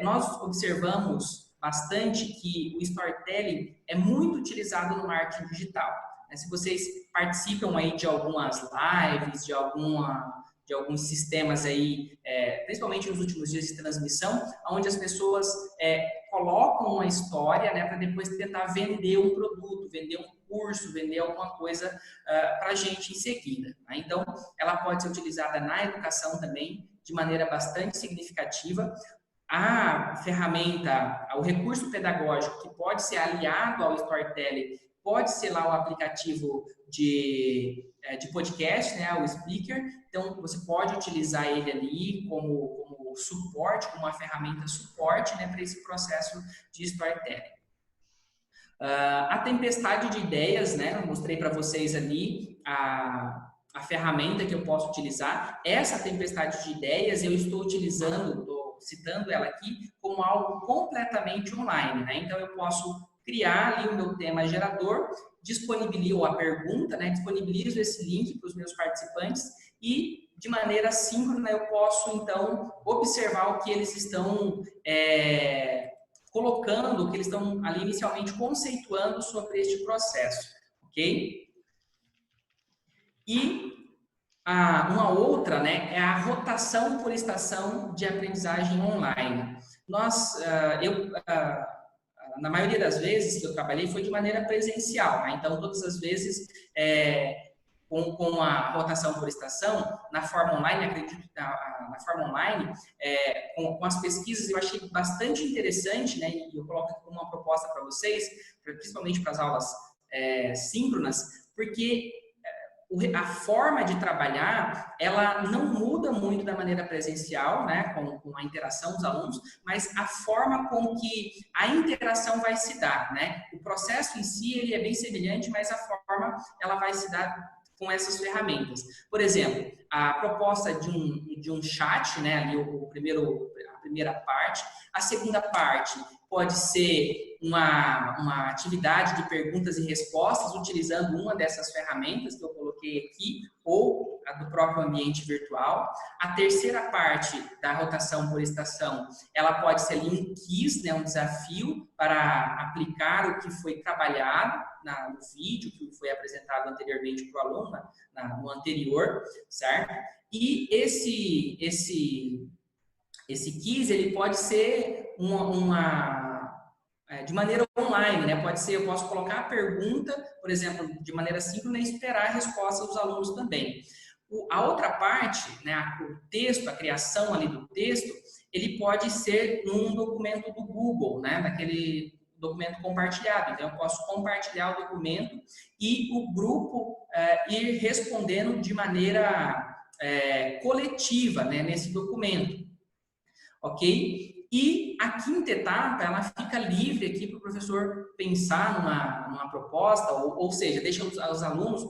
Nós observamos bastante que o storytelling é muito utilizado no marketing digital. Se vocês participam aí de algumas lives, de alguns sistemas aí, principalmente nos últimos dias de transmissão, onde as pessoas colocam uma história, né, para depois tentar vender um produto, vender um curso, vender alguma coisa para a gente em seguida, né? Então, ela pode ser utilizada na educação também, de maneira bastante significativa. A ferramenta, o recurso pedagógico que pode ser aliado ao storytelling, pode ser lá o aplicativo de podcast, né, o Speaker. Então, você pode utilizar ele ali como suporte, como uma ferramenta suporte, né, para esse processo de storytelling. A tempestade de ideias, né, eu mostrei para vocês ali a ferramenta que eu posso utilizar. Essa tempestade de ideias eu estou utilizando, estou citando ela aqui, como algo completamente online, né? Então, eu posso criar ali o meu tema gerador, disponibilizo a pergunta, né, disponibilizo esse link para os meus participantes e, de maneira síncrona, eu posso, então, observar o que eles estão colocando, o que eles estão ali inicialmente conceituando sobre este processo, ok? E Uma outra, né, é a rotação por estação de aprendizagem online. Na maioria das vezes que eu trabalhei foi de maneira presencial, né? Então todas as vezes com a rotação por estação, na forma online, acredito que na forma online, com as pesquisas eu achei bastante interessante, né? E eu coloco aqui como uma proposta para vocês, principalmente para as aulas síncronas, porque a forma de trabalhar, ela não muda muito da maneira presencial, né, com a interação dos alunos, mas a forma com que a interação vai se dar, né? O processo em si, ele é bem semelhante, mas a forma, ela vai se dar com essas ferramentas. Por exemplo, a proposta de um chat, né, ali a primeira parte. A segunda parte pode ser uma atividade de perguntas e respostas utilizando uma dessas ferramentas que eu coloquei aqui, ou a do próprio ambiente virtual. A terceira parte da rotação por estação, ela pode ser ali um quiz, né, um desafio para aplicar o que foi trabalhado no vídeo, que foi apresentado anteriormente para o aluno, no anterior, certo? E esse quiz, ele pode ser de maneira online, né? Pode ser, eu posso colocar a pergunta, por exemplo, de maneira síncrona e esperar a resposta dos alunos também. A outra parte, né, o texto, a criação ali do texto, ele pode ser num documento do Google, né? Daquele documento compartilhado. Então, eu posso compartilhar o documento e o grupo ir respondendo de maneira coletiva, né, nesse documento. Ok? E a quinta etapa, ela fica livre aqui para o professor pensar numa proposta, ou seja, deixa os alunos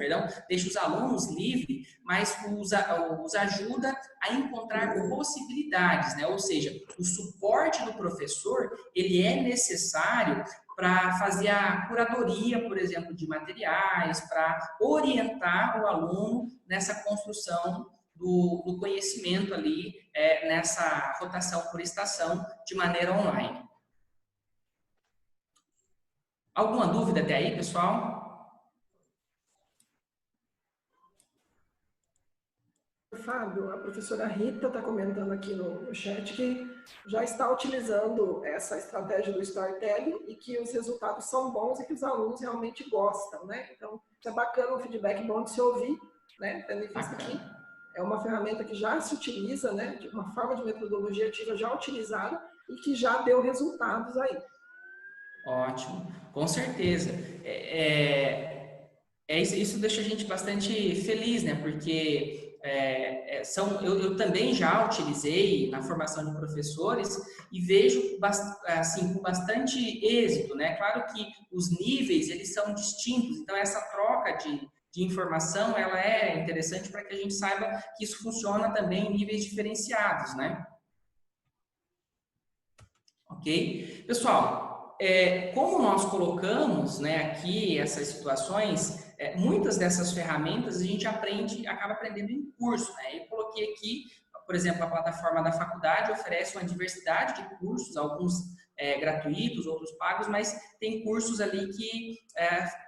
livres, mas os ajuda a encontrar possibilidades, né? Ou seja, o suporte do professor, ele é necessário para fazer a curadoria, por exemplo, de materiais, para orientar o aluno nessa construção do conhecimento ali, nessa rotação por estação de maneira online. Alguma dúvida até aí, pessoal? Fábio, a professora Rita está comentando aqui no chat que já está utilizando essa estratégia do storytelling e que os resultados são bons e que os alunos realmente gostam, né? Então, é bacana, um feedback bom de se ouvir, né? Tendo em vista aqui. É uma ferramenta que já se utiliza, né, de uma forma de metodologia ativa já utilizada e que já deu resultados aí. Ótimo, com certeza. Isso deixa a gente bastante feliz, né, porque eu também já utilizei na formação de professores e vejo assim, com bastante êxito, né? Claro que os níveis, eles são distintos, então essa troca de informação, ela é interessante para que a gente saiba que isso funciona também em níveis diferenciados, né? Ok? Pessoal, como nós colocamos, né, aqui essas situações, muitas dessas ferramentas a gente acaba aprendendo em curso, né? Eu coloquei aqui, por exemplo, a plataforma da faculdade oferece uma diversidade de cursos, alguns gratuitos, outros pagos, mas tem cursos ali que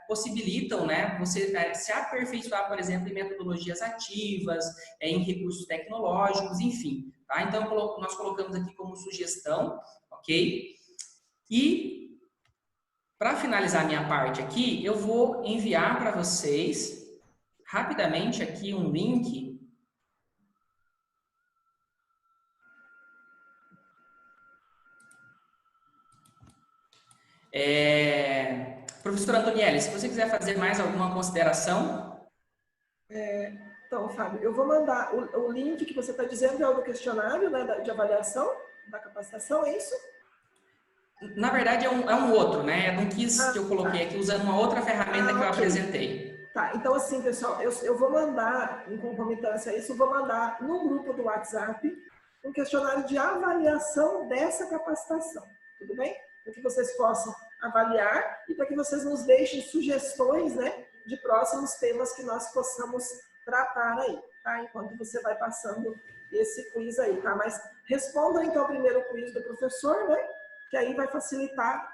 possibilitam, né, você se aperfeiçoar, por exemplo, em metodologias ativas, em recursos tecnológicos, enfim. Tá? Então, nós colocamos aqui como sugestão, ok? E, para finalizar a minha parte aqui, eu vou enviar para vocês, rapidamente, aqui um link. Professora Antonielli, se você quiser fazer mais alguma consideração. Então, Fábio, eu vou mandar o link que você está dizendo é o do questionário, né, de avaliação da capacitação, é isso? Na verdade, é um outro, né? É um quiz que eu coloquei aqui usando uma outra ferramenta que eu apresentei. Tá, então assim, pessoal, eu vou mandar, em concomitância a isso, eu vou mandar no grupo do WhatsApp um questionário de avaliação dessa capacitação, tudo bem? Para que vocês possam avaliar e para que vocês nos deixem sugestões, né, de próximos temas que nós possamos tratar aí, tá? Enquanto você vai passando esse quiz aí, tá? Mas respondam então primeiro o quiz do professor, né? Que aí vai facilitar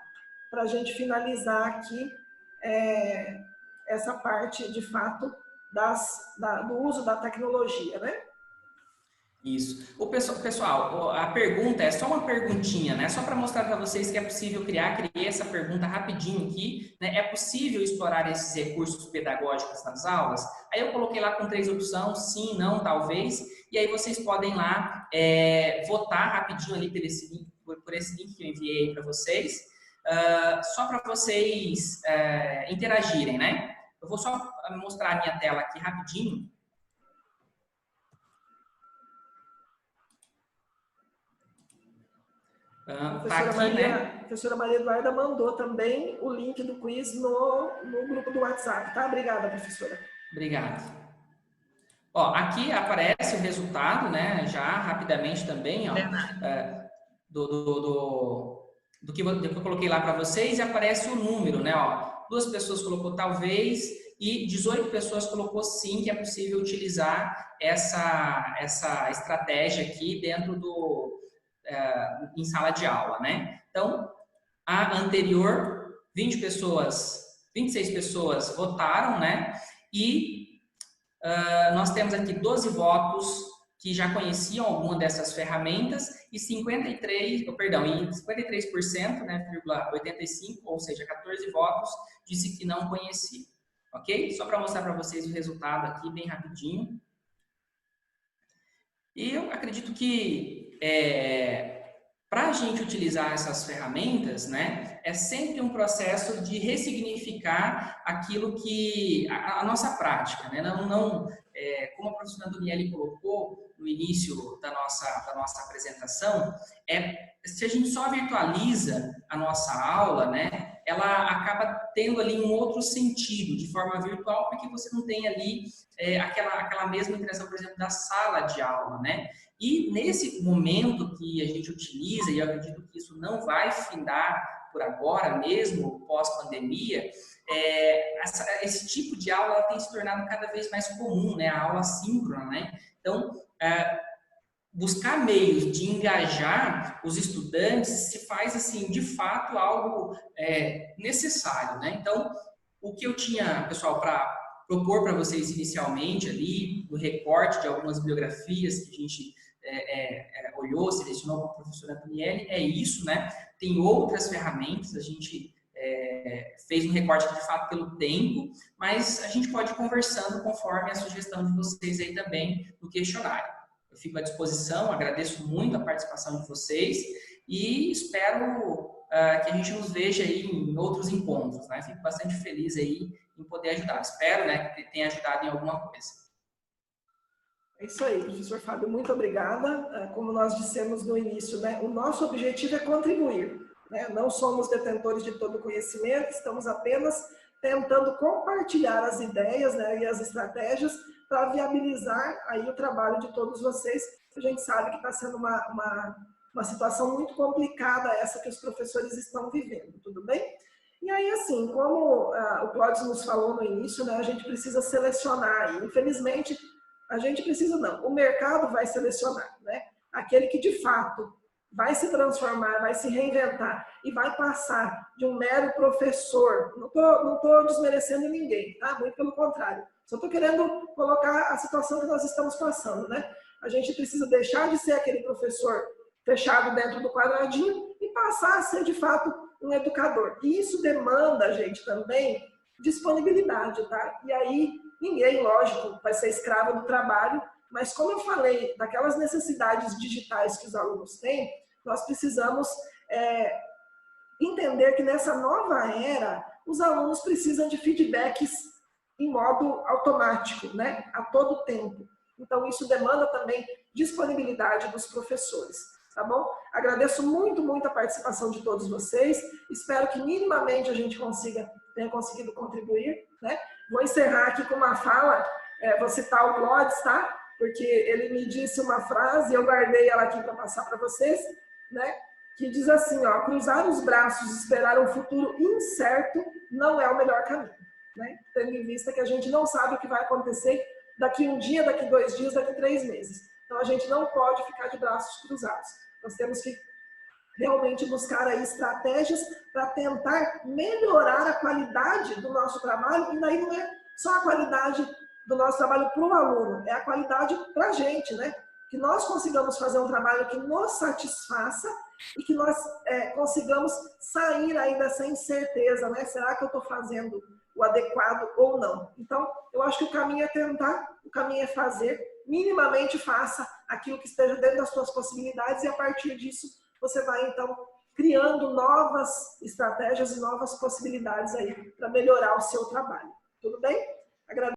para a gente finalizar aqui essa parte, de fato, do uso da tecnologia, né? Isso. Pessoal, a pergunta é só uma perguntinha, né? Só para mostrar para vocês que é possível criei essa pergunta rapidinho aqui, né? É possível explorar esses recursos pedagógicos nas aulas? Aí eu coloquei lá com 3 opções, sim, não, talvez, e aí vocês podem lá votar rapidinho ali por esse link que eu enviei para vocês, só para vocês interagirem, né? Eu vou só mostrar a minha tela aqui rapidinho. A professora Maria Eduarda mandou também o link do quiz no grupo do WhatsApp, tá? Obrigada, professora. Obrigado. Ó, aqui aparece o resultado, né? Já rapidamente também, ó, do que eu coloquei lá para vocês, e aparece o número, né? Ó, 2 pessoas colocou talvez e 18 pessoas colocou sim, que é possível utilizar essa estratégia aqui dentro em sala de aula, né? Então, a anterior, 26 pessoas votaram, né? E nós temos aqui 12 votos que já conheciam alguma dessas ferramentas e 53%, né, 85%, ou seja, 14 votos, disse que não conhecia. Ok? Só para mostrar para vocês o resultado aqui, bem rapidinho. E eu acredito que para a gente utilizar essas ferramentas, né, é sempre um processo de ressignificar aquilo que a nossa prática, né, como a professora Antonielli colocou no início da nossa apresentação, se a gente só virtualiza a nossa aula, né, ela acaba tendo ali um outro sentido de forma virtual, porque você não tem ali aquela mesma interação, por exemplo, da sala de aula, né? E nesse momento que a gente utiliza, e eu acredito que isso não vai findar por agora, mesmo pós-pandemia, esse tipo de aula tem se tornado cada vez mais comum, né? A aula síncrona, né? Então, buscar meios de engajar os estudantes se faz, assim, de fato, algo necessário, né? Então, o que eu tinha, pessoal, para propor para vocês inicialmente ali, no recorte de algumas biografias que a gente olhou, selecionou com a professora Antonielli, é isso, né? Tem outras ferramentas, a gente fez um recorte de fato pelo tempo, mas a gente pode ir conversando conforme a sugestão de vocês aí também no questionário. Eu fico à disposição, agradeço muito a participação de vocês e espero que a gente nos veja aí em outros encontros, né? Fico bastante feliz aí em poder ajudar. Espero, né, que tenha ajudado em alguma coisa. É isso aí, professor Fábio, muito obrigada. Como nós dissemos no início, né, o nosso objetivo é contribuir, né? Não somos detentores de todo o conhecimento, estamos apenas tentando compartilhar as ideias, né, e as estratégias para viabilizar aí o trabalho de todos vocês. A gente sabe que está sendo uma situação muito complicada essa que os professores estão vivendo, tudo bem? E aí, assim, como o Cláudio nos falou no início, né, a gente precisa selecionar, e infelizmente a gente precisa não, o mercado vai selecionar, né, aquele que de fato vai se transformar, vai se reinventar e vai passar de um mero professor. Não tô desmerecendo ninguém, tá? Muito pelo contrário. Só estou querendo colocar a situação que nós estamos passando, né? A gente precisa deixar de ser aquele professor fechado dentro do quadradinho e passar a ser, de fato, um educador. E isso demanda, gente, também disponibilidade, tá? E aí, ninguém, lógico, vai ser escravo do trabalho, mas como eu falei, daquelas necessidades digitais que os alunos têm, nós precisamos entender que nessa nova era, os alunos precisam de feedbacks em modo automático, né? A todo tempo. Então, isso demanda também disponibilidade dos professores, tá bom? Agradeço muito, muito a participação de todos vocês. Espero que minimamente a gente tenha conseguido contribuir, né? Vou encerrar aqui com uma fala, vou citar o Clóvis, tá? Porque ele me disse uma frase, eu guardei ela aqui para passar para vocês, né? Que diz assim, ó, cruzar os braços e esperar um futuro incerto não é o melhor caminho, né? Tendo em vista que a gente não sabe o que vai acontecer daqui um dia, daqui 2 dias, daqui 3 meses. Então, a gente não pode ficar de braços cruzados. Nós temos que realmente buscar aí estratégias para tentar melhorar a qualidade do nosso trabalho, e daí não é só a qualidade do nosso trabalho para o aluno, é a qualidade para a gente, né? Que nós consigamos fazer um trabalho que nos satisfaça e que nós consigamos sair aí dessa incerteza, né? Será que eu estou fazendo o adequado ou não? Então, eu acho que o caminho é tentar, o caminho é fazer, minimamente faça aquilo que esteja dentro das suas possibilidades e a partir disso você vai, então, criando novas estratégias e novas possibilidades aí para melhorar o seu trabalho. Tudo bem? Agradeço.